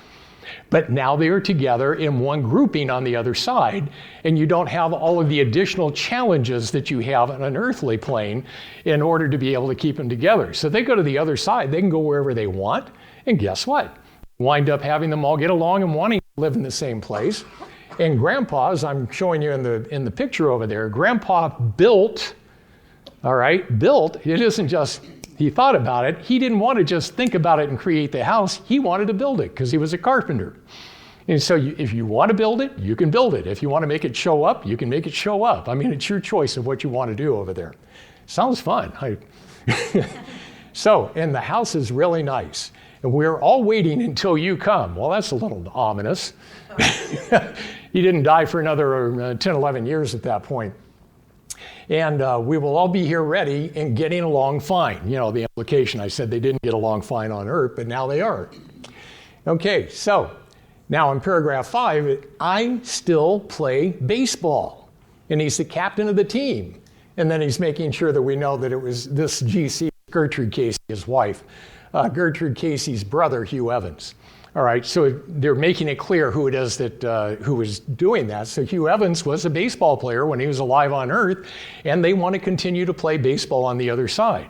But now they are together in one grouping on the other side, and you don't have all of the additional challenges that you have on an earthly plane in order to be able to keep them together. So they go to the other side, they can go wherever they want, and guess what? Wind up having them all get along and wanting to live in the same place. And Grandpa, as I'm showing you in the picture over there, Grandpa built, all right, built, it isn't just he thought about it. He didn't want to just think about it and create the house. He wanted to build it because he was a carpenter. And so if you want to build it, you can build it. If you want to make it show up, you can make it show up. I mean, it's your choice of what you want to do over there. Sounds fun. So, and the house is really nice. And we're all waiting until you come. Well, that's a little ominous. He didn't die for another 10, 11 years at that point. And we will all be here ready and getting along fine. You know, the implication, I said they didn't get along fine on Earth, but now they are. Okay, so now in paragraph 5, I still play baseball. And he's the captain of the team. And then he's making sure that we know that it was this GC, Gertrude Cayce, his wife, Gertrude Cayce's brother, Hugh Evans. All right, so they're making it clear who it is that who was doing that. So Hugh Evans was a baseball player when he was alive on Earth, and they want to continue to play baseball on the other side.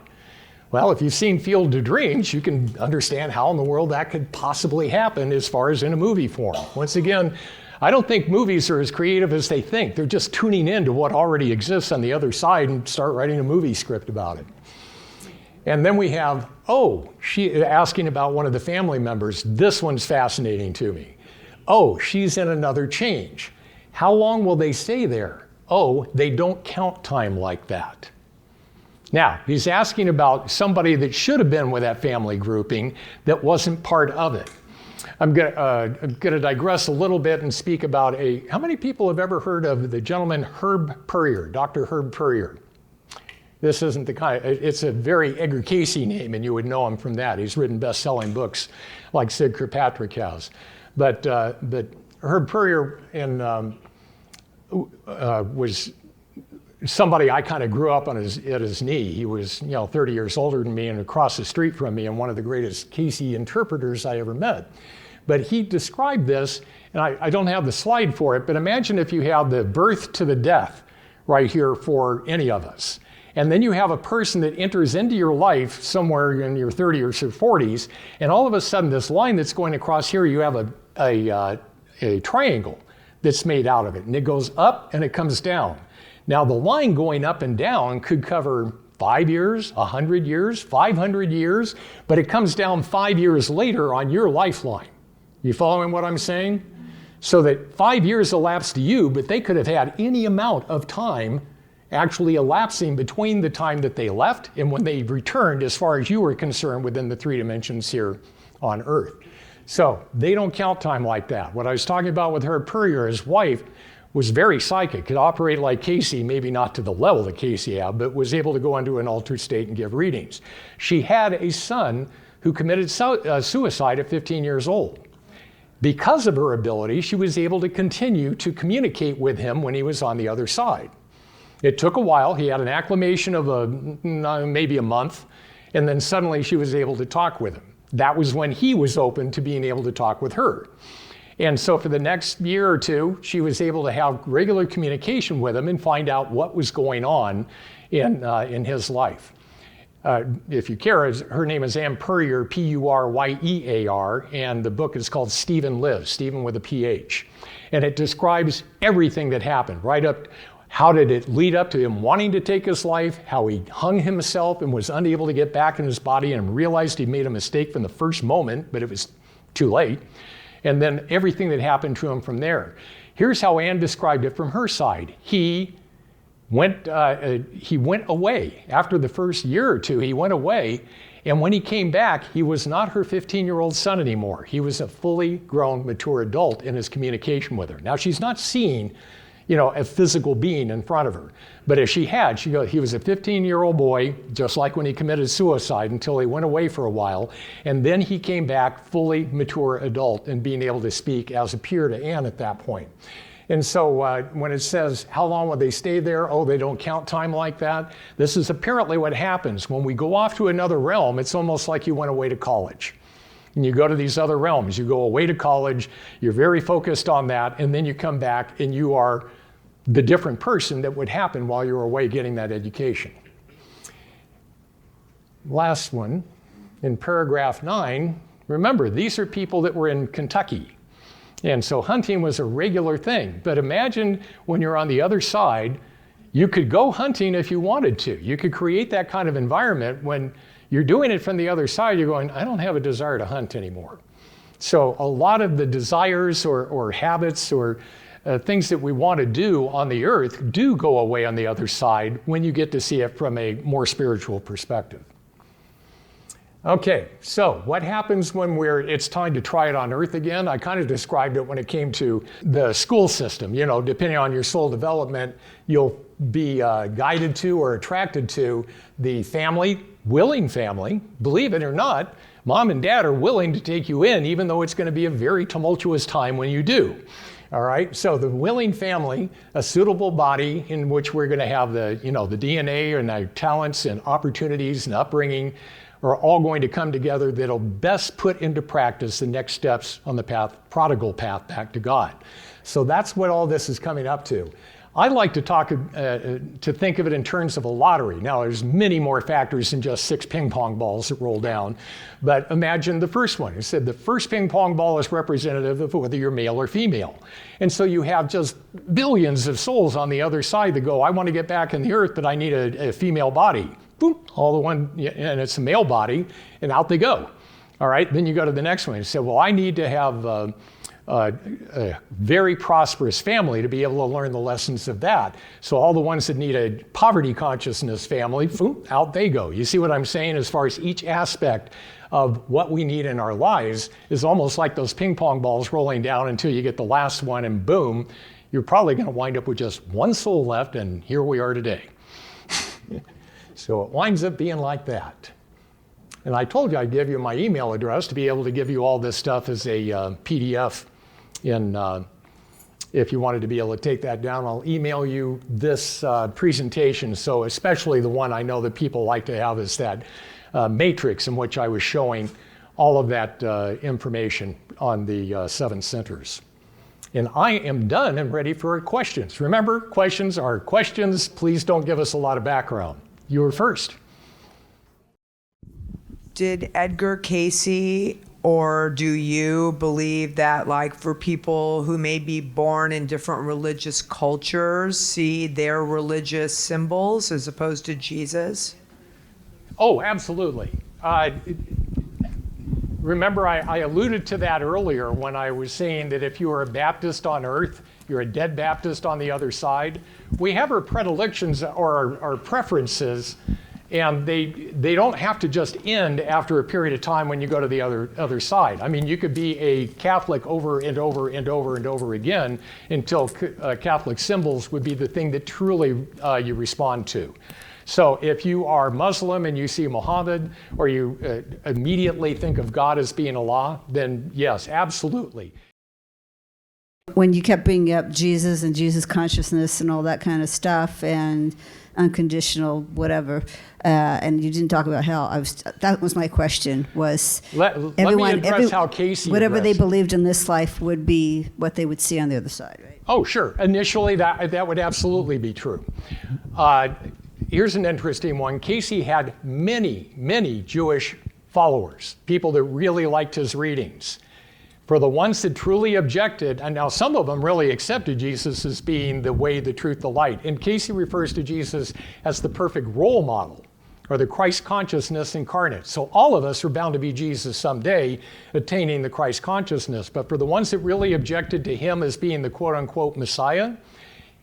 Well, if you've seen Field of Dreams, you can understand how in the world that could possibly happen as far as in a movie form. Once again, I don't think movies are as creative as they think. They're just tuning in to what already exists on the other side and start writing a movie script about it. And then we have, she asking about one of the family members. This one's fascinating to me. Oh, she's in another change. How long will they stay there? Oh, they don't count time like that. Now, he's asking about somebody that should have been with that family grouping that wasn't part of it. I'm going to digress a little bit and speak about how many people have ever heard of the gentleman Herb Puryear, Dr. Herb Puryear? This isn't the kind, it's a very Edgar Cayce name, and you would know him from that. He's written best-selling books like Sid Kirkpatrick has. But Herb Puryear was somebody I kind of grew up at his knee. He was 30 years older than me and across the street from me, and one of the greatest Cayce interpreters I ever met. But he described this, and I don't have the slide for it, but imagine if you had the birth to the death right here for any of us. And then you have a person that enters into your life somewhere in your 30s or 40s, and all of a sudden this line that's going across here, you have a triangle that's made out of it, and it goes up and it comes down. Now the line going up and down could cover 5 years, 100 years, 500 years, but it comes down 5 years later on your lifeline. You following what I'm saying? So that 5 years elapsed to you, but they could have had any amount of time actually elapsing between the time that they left and when they returned, as far as you were concerned, within the 3 dimensions here on Earth. So they don't count time like that. What I was talking about with Herb Puryear, his wife, was very psychic, could operate like Cayce, maybe not to the level that Cayce had, but was able to go into an altered state and give readings. She had a son who committed suicide at 15 years old. Because of her ability, she was able to continue to communicate with him when he was on the other side. It took a while. He had an acclimation of maybe a month, and then suddenly she was able to talk with him. That was when he was open to being able to talk with her. And so for the next year or two, she was able to have regular communication with him and find out what was going on in his life. If you care, her name is Ann Puryear, Puryear, and the book is called Stephen Lives, Stephen with a PH. And it describes everything that happened, right up. How did it lead up to him wanting to take his life, how he hung himself and was unable to get back in his body and realized he made a mistake from the first moment, but it was too late. And then everything that happened to him from there. Here's how Anne described it from her side. He went away. After the first year or two, he went away. And when he came back, he was not her 15-year-old son anymore. He was a fully grown, mature adult in his communication with her. Now, she's not seeing a physical being in front of her. But if she had, he was a 15-year-old boy, just like when he committed suicide, until he went away for a while. And then he came back fully mature adult and being able to speak as a peer to Anne at that point. And so when it says, how long will they stay there? Oh, they don't count time like that. This is apparently what happens. When we go off to another realm, it's almost like you went away to college. And you go to these other realms. You go away to college, you're very focused on that, and then you come back and you are the different person that would happen while you were away getting that education. Last one, in paragraph 9, remember, these are people that were in Kentucky. And so hunting was a regular thing. But imagine when you're on the other side, you could go hunting if you wanted to. You could create that kind of environment when you're doing it from the other side, you're going, I don't have a desire to hunt anymore. So a lot of the desires or habits or things that we want to do on the earth do go away on the other side when you get to see it from a more spiritual perspective. Okay, so what happens when it's time to try it on earth again? I kind of described it when it came to the school system. You know, depending on your soul development, you'll be guided to or attracted to the family, willing family, believe it or not. Mom and dad are willing to take you in, even though it's going to be a very tumultuous time when you do. All right, so the willing family, a suitable body in which we're going to have the DNA and our talents and opportunities and upbringing are all going to come together that'll best put into practice the next steps on the prodigal path back to God. So that's what all this is coming up to. I like to think of it in terms of a lottery. Now, there's many more factors than just 6 ping pong balls that roll down. But imagine the first one. It said the first ping pong ball is representative of whether you're male or female. And so you have just billions of souls on the other side that go, I want to get back in the earth, but I need a female body. Boom, and it's a male body, and out they go. All right, then you go to the next one. You say, well, I need to have a very prosperous family to be able to learn the lessons of that. So all the ones that need a poverty consciousness family, boom, out they go. You see what I'm saying? As far as each aspect of what we need in our lives is almost like those ping pong balls rolling down until you get the last one, and boom, you're probably going to wind up with just one soul left, and here we are today. So it winds up being like that. And I told you I'd give you my email address to be able to give you all this stuff as a PDF. If you wanted to be able to take that down, I'll email you this presentation. So especially the one I know that people like to have is that matrix in which I was showing all of that information on the 7 centers. And I am done and ready for questions. Remember, questions are questions. Please don't give us a lot of background. You were first. Did Edgar Cayce or do you believe that, like, for people who may be born in different religious cultures, see their religious symbols as opposed to Jesus? Oh, absolutely. Remember, I alluded to that earlier when I was saying that if you are a Baptist on earth, you're a dead Baptist on the other side. We have our predilections or our preferences, and they don't have to just end after a period of time when you go to the other side. I mean, you could be a Catholic over and over and over and over again until Catholic symbols would be the thing that truly you respond to. So if you are Muslim and you see Muhammad, or you immediately think of God as being Allah, then yes, absolutely. When you kept bringing up Jesus and Jesus consciousness and all that kind of stuff and unconditional whatever, and you didn't talk about hell, that was my question, was let me address how Cayce whatever addressed. They believed in this life would be what they would see on the other side, right? Oh, sure. Initially, that would absolutely be true. Here's an interesting one. Cayce had many Jewish followers, people that really liked his readings. For the ones that truly objected, and now some of them really accepted Jesus as being the way, the truth, the light. And Cayce refers to Jesus as the perfect role model, or the Christ consciousness incarnate. So all of us are bound to be Jesus someday, attaining the Christ consciousness. But for the ones that really objected to him as being the quote-unquote Messiah,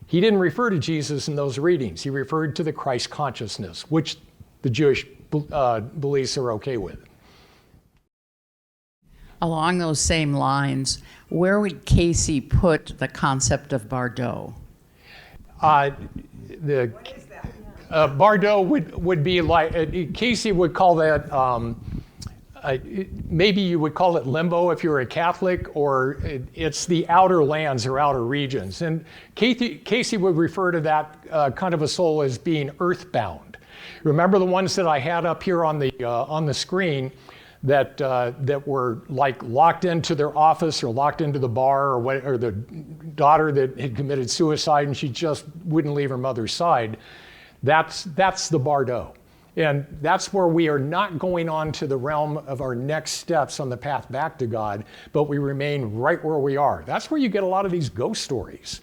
he didn't refer to Jesus in those readings. He referred to the Christ consciousness, which the Jewish beliefs are okay with. Along those same lines, where would Cayce put the concept of Bardo? Bardo would be like, Cayce would call that, maybe you would call it limbo if you're a Catholic, or it's the outer lands or outer regions. And Cayce would refer to that kind of a soul as being earthbound. Remember the ones that I had up here on the screen that were like locked into their office or locked into the bar, or the daughter that had committed suicide and she just wouldn't leave her mother's side. That's the Bardo. And that's where we are not going on to the realm of our next steps on the path back to God, but we remain right where we are. That's where you get a lot of these ghost stories.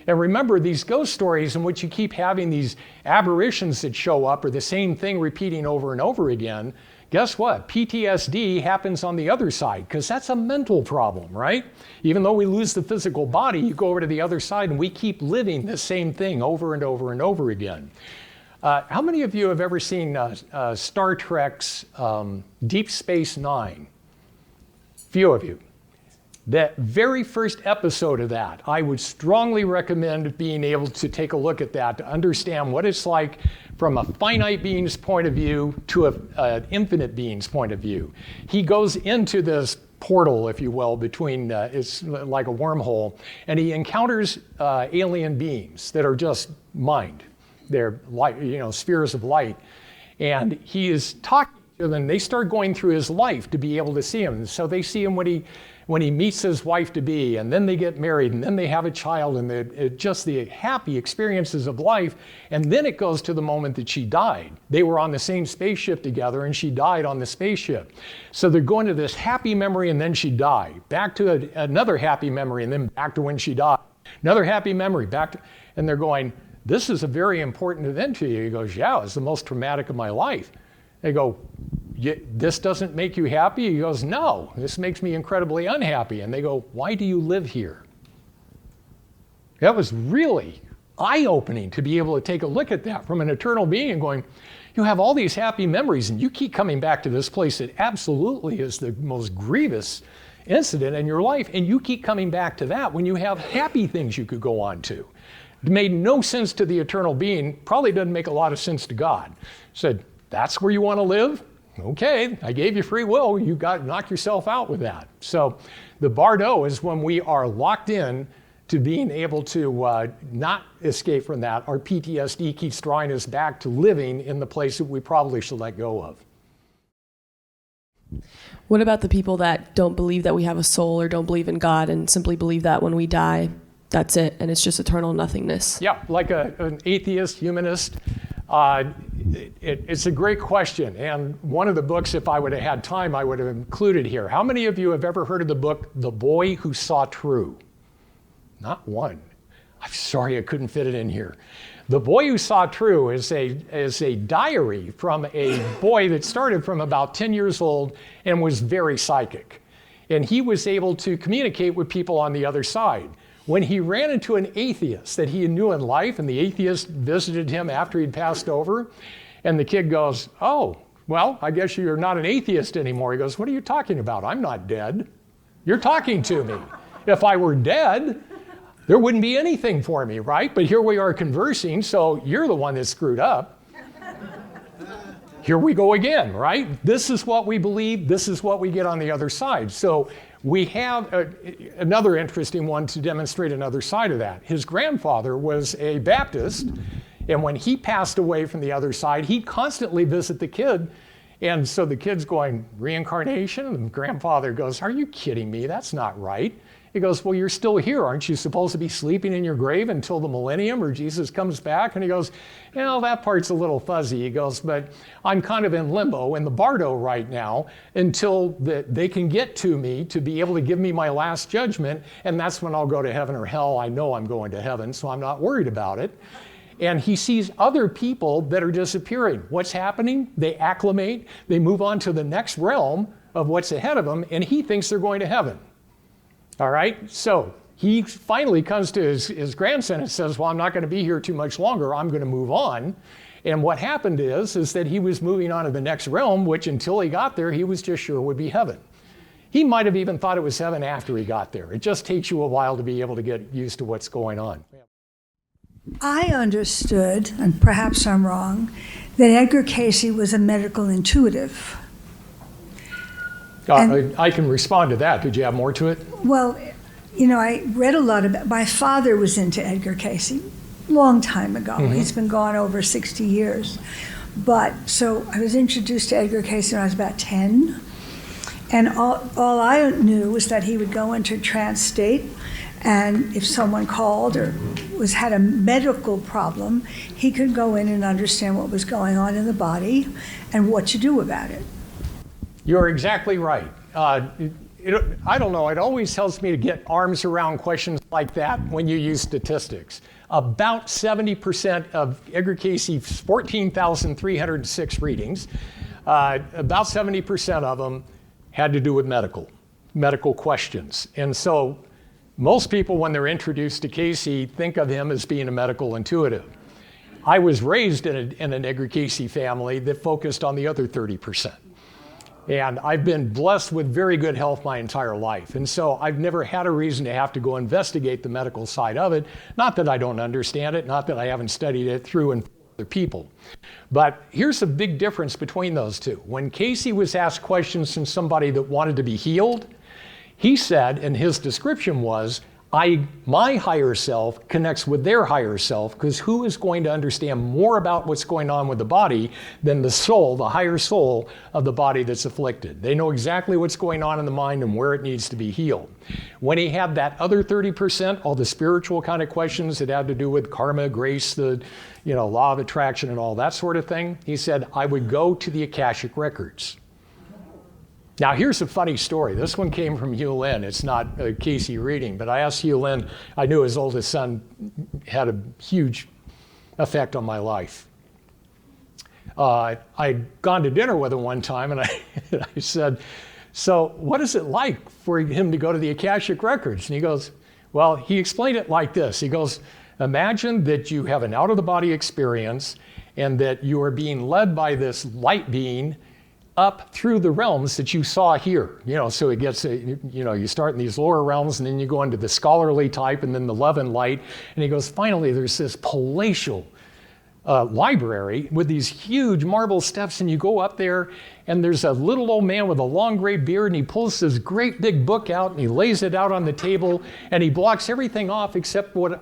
And remember, these ghost stories in which you keep having these aberrations that show up, or the same thing repeating over and over again, guess what? PTSD happens on the other side because that's a mental problem, right? Even though we lose the physical body, you go over to the other side and we keep living the same thing over and over and over again. How many of you have ever seen Star Trek's Deep Space Nine? Few of you. That very first episode of that, I would strongly recommend being able to take a look at that to understand what it's like from a finite being's point of view to an infinite being's point of view. He goes into this portal, if you will, between, it's like a wormhole, and he encounters alien beings that are just mind. They're light, spheres of light. And he is talking to them. They start going through his life to be able to see him. So they see him when he meets his wife-to-be, and then they get married, and then they have a child, and just the happy experiences of life. And then it goes to the moment that she died. They were on the same spaceship together, and she died on the spaceship. So they're going to this happy memory, and then she died. Back to another happy memory, and then back to when she died. Another happy memory, and they're going, this is a very important event to you. He goes, yeah, it's the most traumatic of my life. They go, this doesn't make you happy? He goes, no, this makes me incredibly unhappy. And they go, why do you live here? That was really eye-opening to be able to take a look at that from an eternal being and going, you have all these happy memories and you keep coming back to this place that absolutely is the most grievous incident in your life, and you keep coming back to that when you have happy things you could go on to. It made no sense to the eternal being, probably doesn't make a lot of sense to God. Said, that's where you want to live? Okay, I gave you free will. You got to knock yourself out with that. So the bardo is when we are locked in to being able to not escape from that. Our PTSD keeps drawing us back to living in the place that we probably should let go of. What about the people that don't believe that we have a soul or don't believe in God and simply believe that when we die, that's it, and it's just eternal nothingness? Yeah, like an atheist, humanist. It's a great question, and one of the books, if I would have had time, I would have included here. How many of you have ever heard of the book, The Boy Who Saw True? Not one. I'm sorry I couldn't fit it in here. The Boy Who Saw True is a diary from a boy that started from about 10 years old and was very psychic. And he was able to communicate with people on the other side. When he ran into an atheist that he knew in life, and the atheist visited him after he'd passed over, and the kid goes, oh, well, I guess you're not an atheist anymore. He goes, what are you talking about? I'm not dead. You're talking to me. If I were dead, there wouldn't be anything for me, right? But here we are conversing, so you're the one that screwed up. Here we go again, right? This is what we believe. This is what we get on the other side. So we have another interesting one to demonstrate another side of that. His grandfather was a Baptist, and when he passed away from the other side, he'd constantly visit the kid. And so the kid's going, reincarnation? And the grandfather goes, are you kidding me? That's not right. He goes, well, you're still here. Aren't you supposed to be sleeping in your grave until the millennium or Jesus comes back? And he goes, that part's a little fuzzy. He goes, but I'm kind of in limbo in the bardo right now until they can get to me to be able to give me my last judgment. And that's when I'll go to heaven or hell. I know I'm going to heaven, so I'm not worried about it. And he sees other people that are disappearing. What's happening? They acclimate. They move on to the next realm of what's ahead of them, and he thinks they're going to heaven. All right, so he finally comes to his grandson and says, well, I'm not going to be here too much longer. I'm going to move on. And what happened is that he was moving on to the next realm, which until he got there, he was just sure would be heaven. He might have even thought it was heaven after he got there. It just takes you a while to be able to get used to what's going on. I understood, and perhaps I'm wrong, that Edgar Cayce was a medical intuitive. I can respond to that. Did you have more to it? Well, I read a lot about, my father was into Edgar Cayce long time ago. Mm-hmm. He's been gone over 60 years. But, so I was introduced to Edgar Cayce when I was about 10. And all I knew was that he would go into trance state, and if someone called or had a medical problem, he could go in and understand what was going on in the body and what to do about it. You're exactly right. I don't know, it always helps me to get arms around questions like that when you use statistics. About 70% of Edgar Cayce's 14,306 readings, About 70% of them had to do with medical questions. And so most people, when they're introduced to Cayce, think of him as being a medical intuitive. I was raised in an Edgar Cayce family that focused on the other 30%. And I've been blessed with very good health my entire life. And so I've never had a reason to have to go investigate the medical side of it. Not that I don't understand it, not that I haven't studied it through and other people. But here's a big difference between those two. When Cayce was asked questions from somebody that wanted to be healed, he said, and his description was, my higher self connects with their higher self, because who is going to understand more about what's going on with the body than the soul, the higher soul of the body that's afflicted? They know exactly what's going on in the mind and where it needs to be healed. When he had that other 30%, all the spiritual kind of questions that had to do with karma, grace, the law of attraction and all that sort of thing, he said, I would go to the Akashic records. Now, here's a funny story. This one came from Hugh Lin. It's not a Cayce reading, but I asked Hugh Lin. I knew his oldest son had a huge effect on my life. I'd gone to dinner with him one time, and I said, so what is it like for him to go to the Akashic records? And he goes, well, he explained it like this. He goes, imagine that you have an out-of-the-body experience and that you are being led by this light being up through the realms that you saw here. So it gets, you start in these lower realms and then you go into the scholarly type and then the love and light. And he goes, finally, there's this palatial library with these huge marble steps, and you go up there and there's a little old man with a long gray beard, and he pulls this great big book out and he lays it out on the table and he blocks everything off except what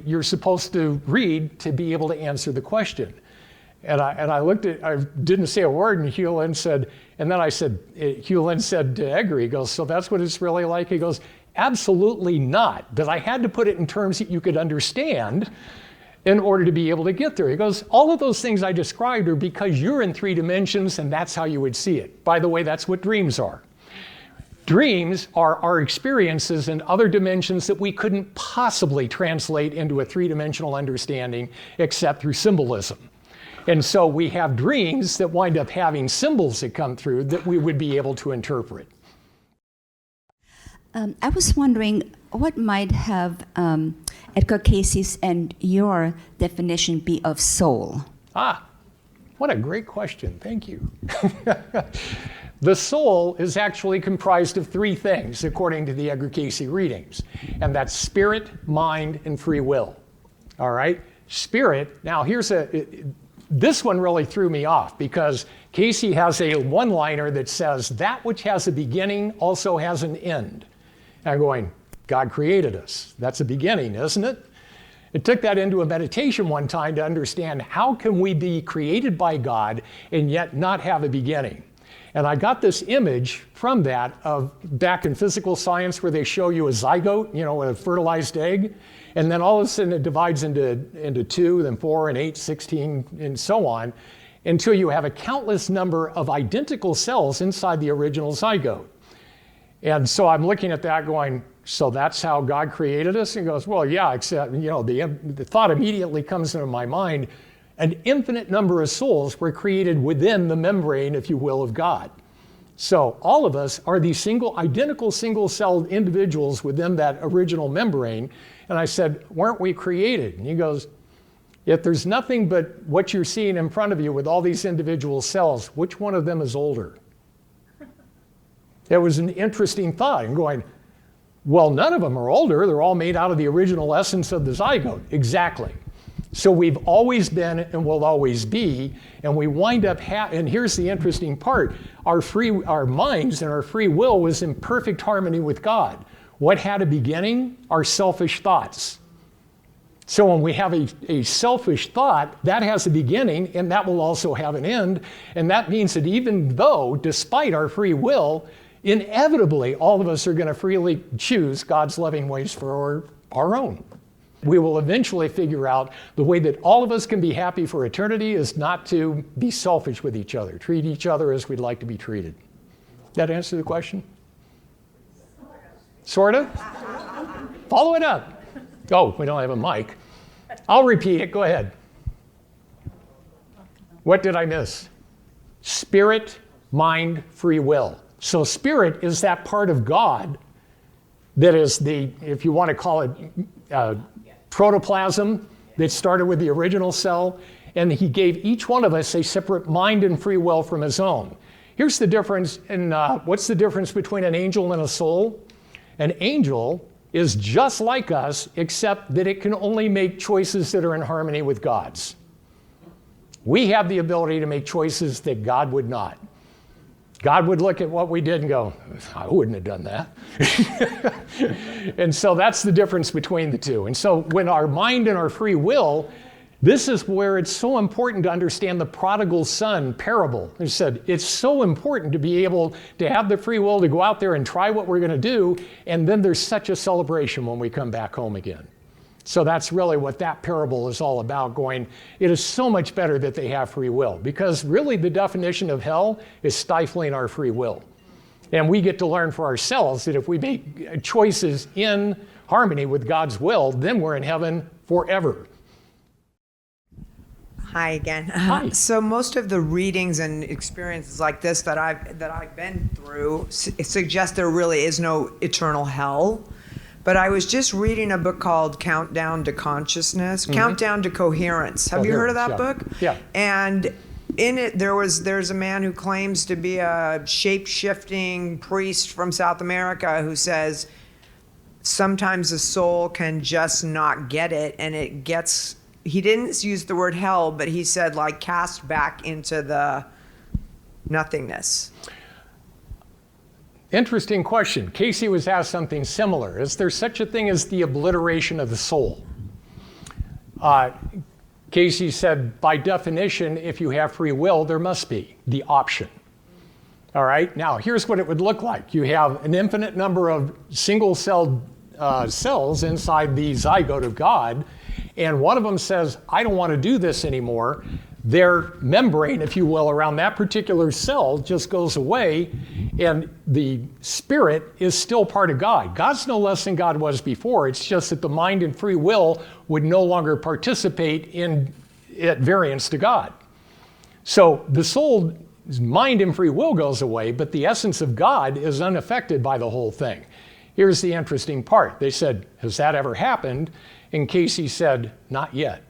you're supposed to read to be able to answer the question. And I looked at, I didn't say a word, and Hugh Lin said, and then I said, Hugh Lin said to Edgar, he goes, so that's what it's really like? He goes, absolutely not. But I had to put it in terms that you could understand in order to be able to get there. He goes, all of those things I described are because you're in 3 dimensions and that's how you would see it. By the way, that's what dreams are. Dreams are our experiences in other dimensions that we couldn't possibly translate into a 3-dimensional understanding except through symbolism. And so we have dreams that wind up having symbols that come through that we would be able to interpret. I was wondering what might have Edgar Cayce's and your definition be of soul? What a great question. Thank you. The soul is actually comprised of 3 things, according to the Edgar Cayce readings, and that's spirit, mind, and free will. All right? Spirit, now this one really threw me off because Cayce has a one-liner that says, that which has a beginning also has an end. And I'm going, God created us. That's a beginning, isn't it? I took that into a meditation one time to understand how can we be created by God and yet not have a beginning. And I got this image from that of back in physical science where they show you a zygote, a fertilized egg. And then all of a sudden it divides into 2, then 4, and 8, 16, and so on, until you have a countless number of identical cells inside the original zygote. And so I'm looking at that going, so that's how God created us? And he goes, well, yeah, except, the thought immediately comes into my mind, an infinite number of souls were created within the membrane, if you will, of God. So all of us are these identical single-celled individuals within that original membrane. And I said, weren't we created? And he goes, if there's nothing but what you're seeing in front of you with all these individual cells, which one of them is older? It was an interesting thought. I'm going, well, none of them are older. They're all made out of the original essence of the zygote. Exactly. So we've always been and will always be, and we wind up, and here's the interesting part, our minds and our free will was in perfect harmony with God. What had a beginning? Our selfish thoughts. So when we have a selfish thought, that has a beginning, and that will also have an end, and that means that even though, despite our free will, inevitably all of us are going to freely choose God's loving ways for our own. We will eventually figure out the way that all of us can be happy for eternity is not to be selfish with each other, treat each other as we'd like to be treated. That answer the question? Sort of? Follow it up. Oh, we don't have a mic. I'll repeat it. Go ahead. What did I miss? spirit, mind, free will. So spirit is that part of God that is the, if you want to call it protoplasm that started with the original cell, and he gave each one of us a separate mind and free will from his own. Here's the difference in, what's the difference between an angel and a soul? An angel is just like us, except that it can only make choices that are in harmony with God's. We have the ability to make choices that God would not. God would look at what we did and go, I wouldn't have done that. And so that's the difference between the two. And so when our mind and our free will, this is where it's so important to understand the prodigal son parable. It said it's so important to be able to have the free will to go out there and try what we're going to do, and then there's such a celebration when we come back home again. So that's really what that parable is all about, going, it is so much better that they have free will, because really the definition of hell is stifling our free will. And we get to learn for ourselves that if we make choices in harmony with God's will, then we're in heaven forever. Hi again. Hi. So most of the readings and experiences like this that I've been through suggest there really is no eternal hell. But I was just reading a book called Countdown to Consciousness, Countdown to Coherence. Have you heard of that Yeah. book? Yeah. And in it, there's a man who claims to be a shape-shifting priest from South America who says sometimes a soul can just not get it, and it gets, he didn't use the word hell, but he said like cast back into the nothingness. Interesting question. Cayce was asked something similar. Is there such a thing as the obliteration of the soul? Cayce said, by definition, if you have free will, there must be the option. All right, now here's what it would look like. You have an infinite number of single-celled cells inside the zygote of God, and one of them says, I don't want to do this anymore. Their membrane, if you will, around that particular cell just goes away, and the spirit is still part of God. God's no less than God was before. It's just that the mind and free will would no longer participate in at variance to God. So the soul's mind and free will goes away, but the essence of God is unaffected by the whole thing. Here's the interesting part. They said, has that ever happened? And Cayce said, not yet.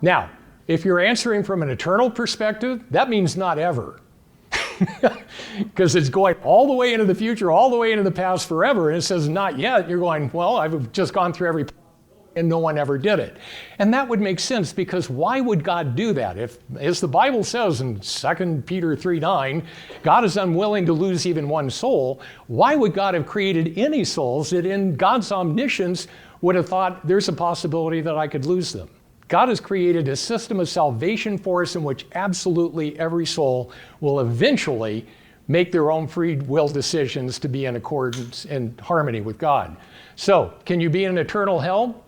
Now, if you're answering from an eternal perspective, that means not ever. Because it's going all the way into the future, all the way into the past forever, and it says not yet. You're going, well, I've just gone through every, and no one ever did it. And that would make sense, because why would God do that? If, as the Bible says in 2 Peter 3:9, God is unwilling to lose even one soul, why would God have created any souls that in God's omniscience would have thought there's a possibility that I could lose them? God has created a system of salvation for us in which absolutely every soul will eventually make their own free will decisions to be in accordance and harmony with God. So, can you be in eternal hell?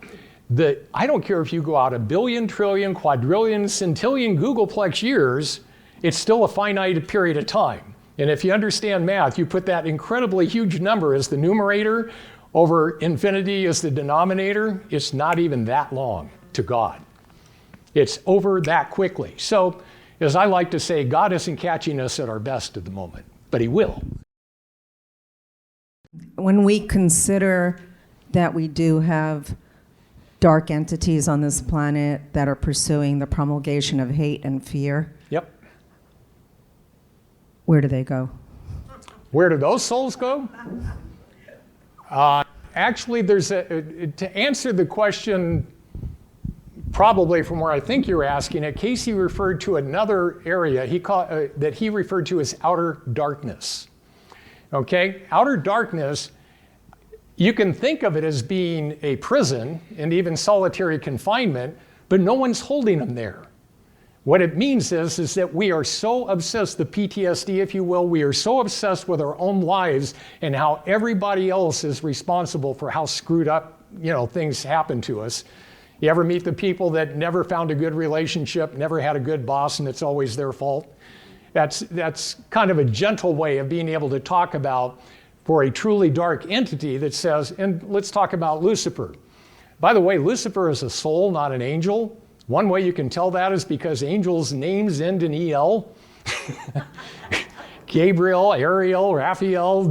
I don't care if you go out a billion, trillion, quadrillion, centillion googolplex years, it's still a finite period of time. And if you understand math, you put that incredibly huge number as the numerator over infinity as the denominator, it's not even that long to God. It's over that quickly. So, as I like to say, God isn't catching us at our best at the moment, but he will. When we consider that we do have dark entities on this planet that are pursuing the promulgation of hate and fear, Yep. where do they go? Where do those souls go? Actually, to answer the question, probably from where I think you're asking it, Cayce referred to another area that he referred to as outer darkness. Okay? Outer darkness, you can think of it as being a prison and even solitary confinement, but no one's holding them there. What it means is that we are so obsessed, the PTSD, if you will, we are so obsessed with our own lives and how everybody else is responsible for how screwed up, things happen to us. You ever meet the people that never found a good relationship, never had a good boss, and it's always their fault? That's kind of a gentle way of being able to talk about for a truly dark entity that says, and let's talk about Lucifer. By the way, Lucifer is a soul, not an angel. One way you can tell that is because angels' names end in EL. Gabriel, Ariel, Raphael,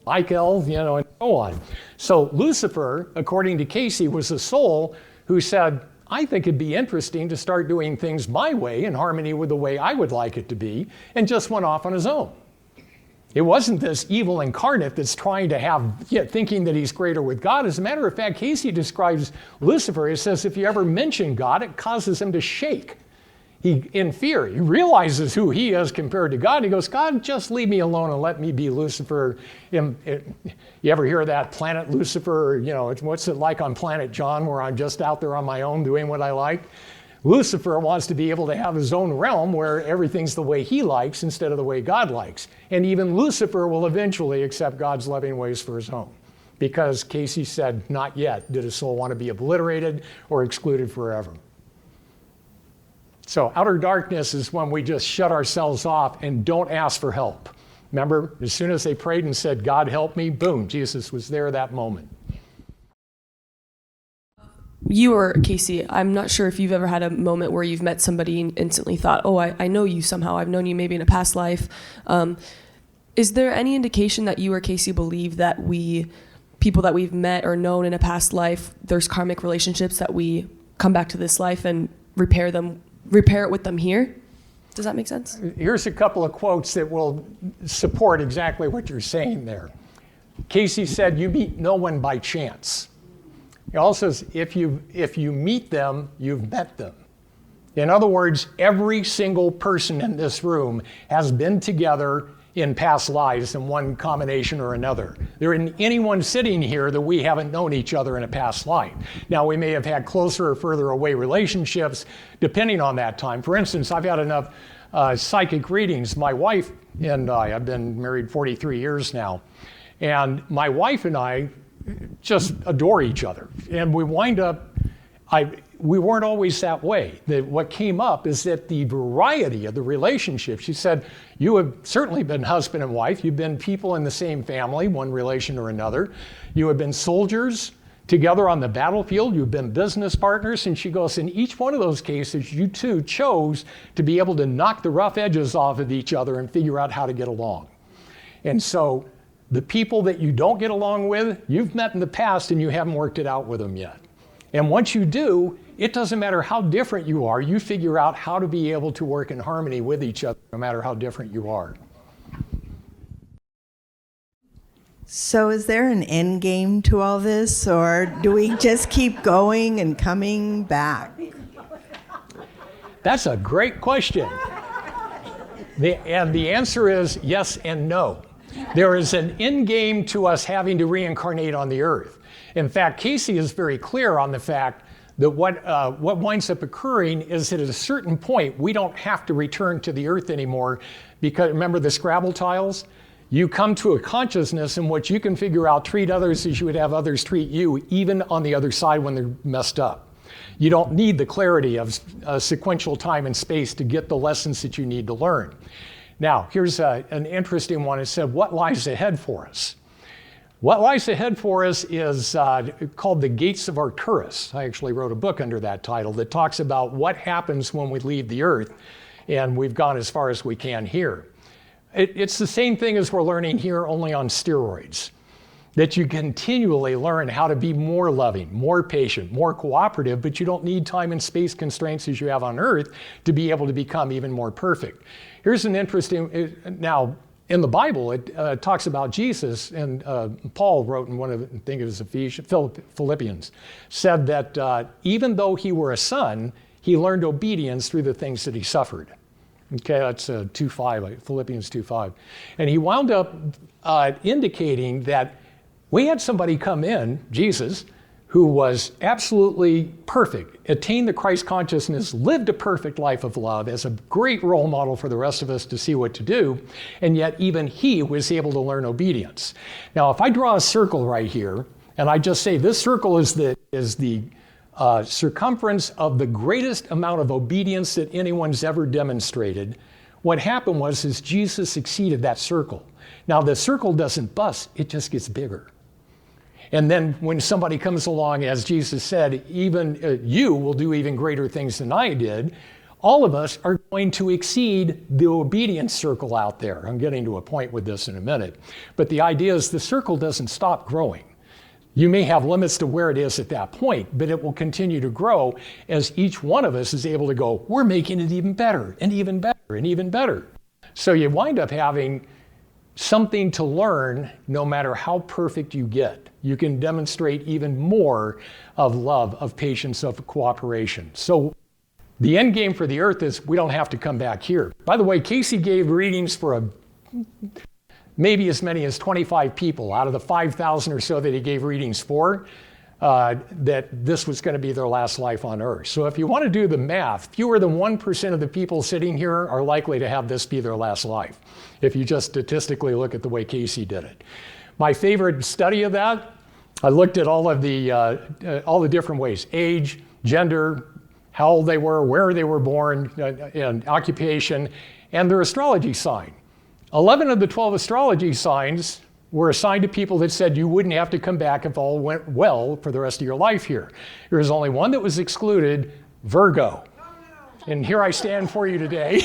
Michael, and so on. So Lucifer, according to Cayce, was a soul who said, I think it'd be interesting to start doing things my way in harmony with the way I would like it to be, and just went off on his own. It wasn't this evil incarnate that's trying to thinking that he's greater with God. As a matter of fact, Cayce describes Lucifer, he says if you ever mention God, it causes him to shake. In fear, he realizes who he is compared to God. He goes, God, just leave me alone and let me be Lucifer. You ever hear that planet Lucifer? What's it like on planet John where I'm just out there on my own doing what I like? Lucifer wants to be able to have his own realm where everything's the way he likes instead of the way God likes. And even Lucifer will eventually accept God's loving ways for his own. Because Cayce said, not yet did a soul want to be obliterated or excluded forever. So outer darkness is when we just shut ourselves off and don't ask for help. Remember, as soon as they prayed and said, God help me, boom, Jesus was there that moment. You or Cayce, I'm not sure if you've ever had a moment where you've met somebody and instantly thought, oh, I know you somehow. I've known you maybe in a past life. Is there any indication that you or Cayce believe that people that we've met or known in a past life, there's karmic relationships that we come back to this life and repair it with them here? Does that make sense? Here's a couple of quotes that will support exactly what you're saying there. Cayce said, you meet no one by chance. He also says, if you meet them, you've met them. In other words, every single person in this room has been together in past lives in one combination or another. There isn't anyone sitting here that we haven't known each other in a past life. Now, we may have had closer or further away relationships depending on that time. For instance, I've had enough psychic readings. My wife and I've been married 43 years now, and my wife and I just adore each other. And we wind up, we weren't always that way. What came up is that the variety of the relationship, she said, you have certainly been husband and wife. You've been people in the same family, one relation or another. You have been soldiers together on the battlefield. You've been business partners. And she goes, in each one of those cases, you two chose to be able to knock the rough edges off of each other and figure out how to get along. And so the people that you don't get along with, you've met in the past and you haven't worked it out with them yet. And once you do, it doesn't matter how different you are, you figure out how to be able to work in harmony with each other, no matter how different you are. So is there an end game to all this, or do we just keep going and coming back? That's a great question. And the answer is yes and no. There is an end game to us having to reincarnate on the earth. In fact, Cayce is very clear on the fact that what winds up occurring is that at a certain point, we don't have to return to the earth anymore, because remember the Scrabble tiles? You come to a consciousness in which you can figure out, treat others as you would have others treat you, even on the other side when they're messed up. You don't need the clarity of sequential time and space to get the lessons that you need to learn. Now, here's an interesting one. It said, what lies ahead for us? What lies ahead for us is called The Gates of Arcturus. I actually wrote a book under that title that talks about what happens when we leave the earth, and we've gone as far as we can here. It's the same thing as we're learning here, only on steroids. That you continually learn how to be more loving, more patient, more cooperative, but you don't need time and space constraints as you have on Earth to be able to become even more perfect. Here's an interesting, now in the Bible, it talks about Jesus, and Paul wrote in one of, I think it was Philippians, said that even though he were a son, he learned obedience through the things that he suffered. Okay, that's 2:5, Philippians 2:5. And he wound up indicating that we had somebody come in, Jesus, who was absolutely perfect, attained the Christ consciousness, lived a perfect life of love as a great role model for the rest of us to see what to do, and yet even he was able to learn obedience. Now, if I draw a circle right here, and I just say this circle is the circumference of the greatest amount of obedience that anyone's ever demonstrated, what happened was Jesus exceeded that circle. Now, the circle doesn't bust, it just gets bigger. And then when somebody comes along, as Jesus said, even you will do even greater things than I did, all of us are going to exceed the obedience circle out there. I'm getting to a point with this in a minute. But the idea is the circle doesn't stop growing. You may have limits to where it is at that point, but it will continue to grow as each one of us is able to go, we're making it even better and even better and even better. So you wind up having something to learn no matter how perfect you get. You can demonstrate even more of love, of patience, of cooperation. So the end game for the earth is we don't have to come back here. By the way, Cayce gave readings for maybe as many as 25 people out of the 5,000 or so that he gave readings for, that this was going to be their last life on earth. So if you want to do the math, fewer than 1% of the people sitting here are likely to have this be their last life, if you just statistically look at the way Cayce did it. My favorite study of that, I looked at all the different ways: age, gender, how old they were, where they were born, and occupation, and their astrology sign. 11 of the 12 astrology signs were assigned to people that said you wouldn't have to come back if all went well for the rest of your life here. There was only one that was excluded, Virgo. And here I stand for you today.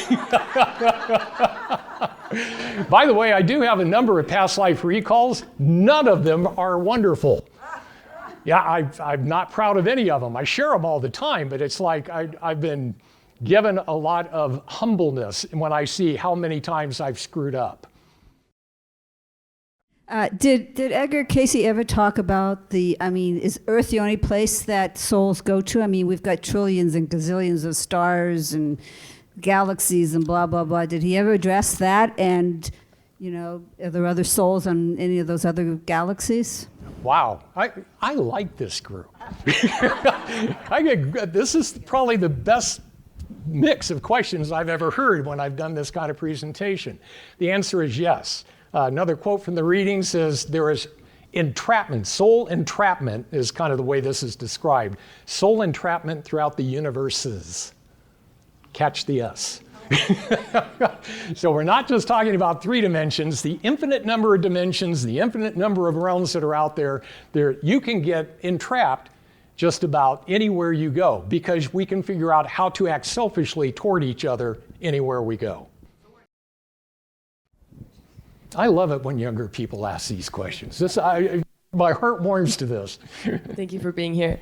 By the way, I do have a number of past life recalls. None of them are wonderful. Yeah, I'm not proud of any of them. I share them all the time, but it's like I've been given a lot of humbleness when I see how many times I've screwed up. Did Edgar Cayce ever talk about is Earth the only place that souls go to? I mean, we've got trillions and gazillions of stars and galaxies and blah, blah, blah. Did he ever address that? And, are there other souls on any of those other galaxies? Wow, I like this group. This is probably the best mix of questions I've ever heard when I've done this kind of presentation. The answer is yes. Another quote from the readings is there is entrapment. Soul entrapment is kind of the way this is described. Soul entrapment throughout the universes. Catch the S. So we're not just talking about 3 dimensions, the infinite number of dimensions, the infinite number of realms that are out there. You can get entrapped just about anywhere you go because we can figure out how to act selfishly toward each other anywhere we go. I love it when younger people ask these questions. My heart warms to this. Thank you for being here.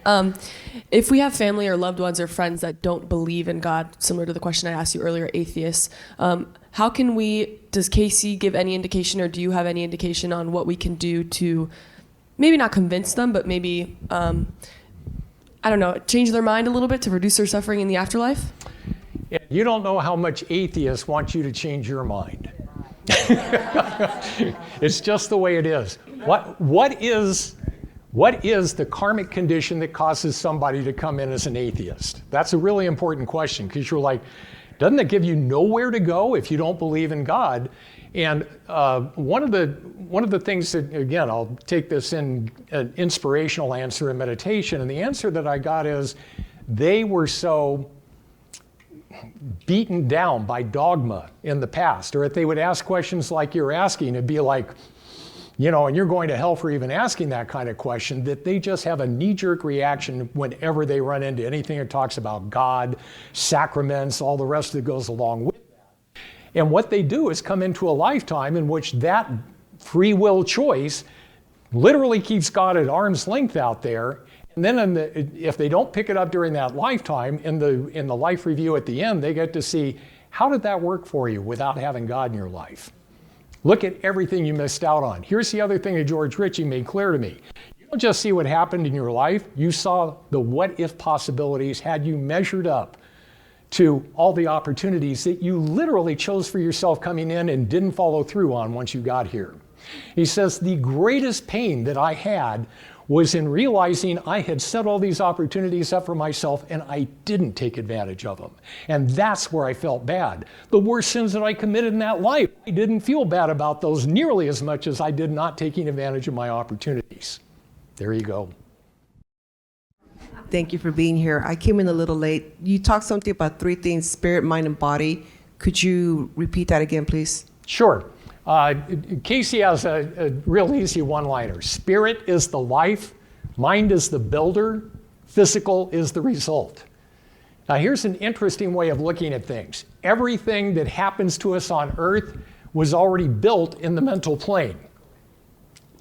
If we have family or loved ones or friends that don't believe in God, similar to the question I asked you earlier, atheists, does Cayce give any indication, or do you have any indication on what we can do to maybe not convince them, but maybe, change their mind a little bit to reduce their suffering in the afterlife? You don't know how much atheists want you to change your mind. It's just the way it is. What is the karmic condition that causes somebody to come in as an atheist? That's a really important question because you're like, doesn't it give you nowhere to go if you don't believe in God? And one of the things that, again, I'll take this in an inspirational answer in meditation, and the answer that I got is they were so beaten down by dogma in the past, or if they would ask questions like you're asking, it'd be like, and you're going to hell for even asking that kind of question, that they just have a knee-jerk reaction whenever they run into anything that talks about God, sacraments, all the rest that goes along with that. And what they do is come into a lifetime in which that free will choice literally keeps God at arm's length out there. And then if they don't pick it up during that lifetime, in the life review at the end, they get to see, how did that work for you without having God in your life? Look at everything you missed out on. Here's the other thing that George Ritchie made clear to me. You don't just see what happened in your life, you saw the what-if possibilities had you measured up to all the opportunities that you literally chose for yourself coming in and didn't follow through on once you got here. He says, the greatest pain that I had was in realizing I had set all these opportunities up for myself and I didn't take advantage of them. And that's where I felt bad. The worst sins that I committed in that life, I didn't feel bad about those nearly as much as I did not taking advantage of my opportunities. There you go. Thank you for being here. I came in a little late. You talked something about 3 things: spirit, mind, and body. Could you repeat that again, please? Sure. Cayce has a real easy one-liner. Spirit is the life, mind is the builder, physical is the result. Now, here's an interesting way of looking at things. Everything that happens to us on Earth was already built in the mental plane.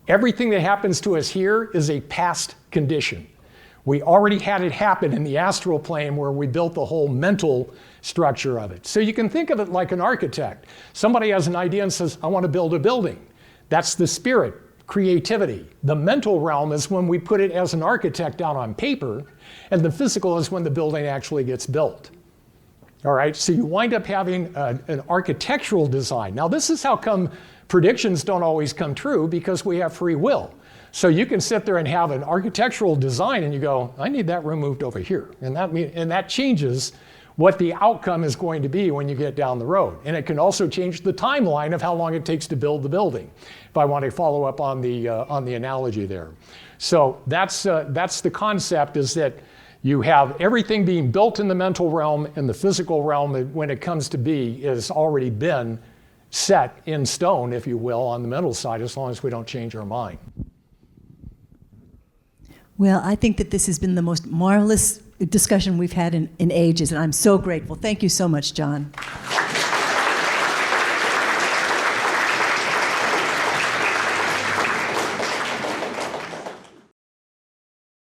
Everything that happens to us here is a past condition. We already had it happen in the astral plane where we built the whole mental structure of it. So you can think of it like an architect. Somebody has an idea and says, I want to build a building. That's the spirit, creativity. The mental realm is when we put it as an architect down on paper, and the physical is when the building actually gets built. All right, so you wind up having an architectural design. Now, this is how come predictions don't always come true, because we have free will. So you can sit there and have an architectural design and you go, I need that room moved over here. And that changes what the outcome is going to be when you get down the road. And it can also change the timeline of how long it takes to build the building, if I want to follow up on the analogy there. So that's the concept, is that you have everything being built in the mental realm, and the physical realm, when it comes to be, has already been set in stone, if you will, on the mental side, as long as we don't change our mind. Well, I think that this has been the most marvelous discussion we've had in ages, and I'm so grateful. Thank you so much, John.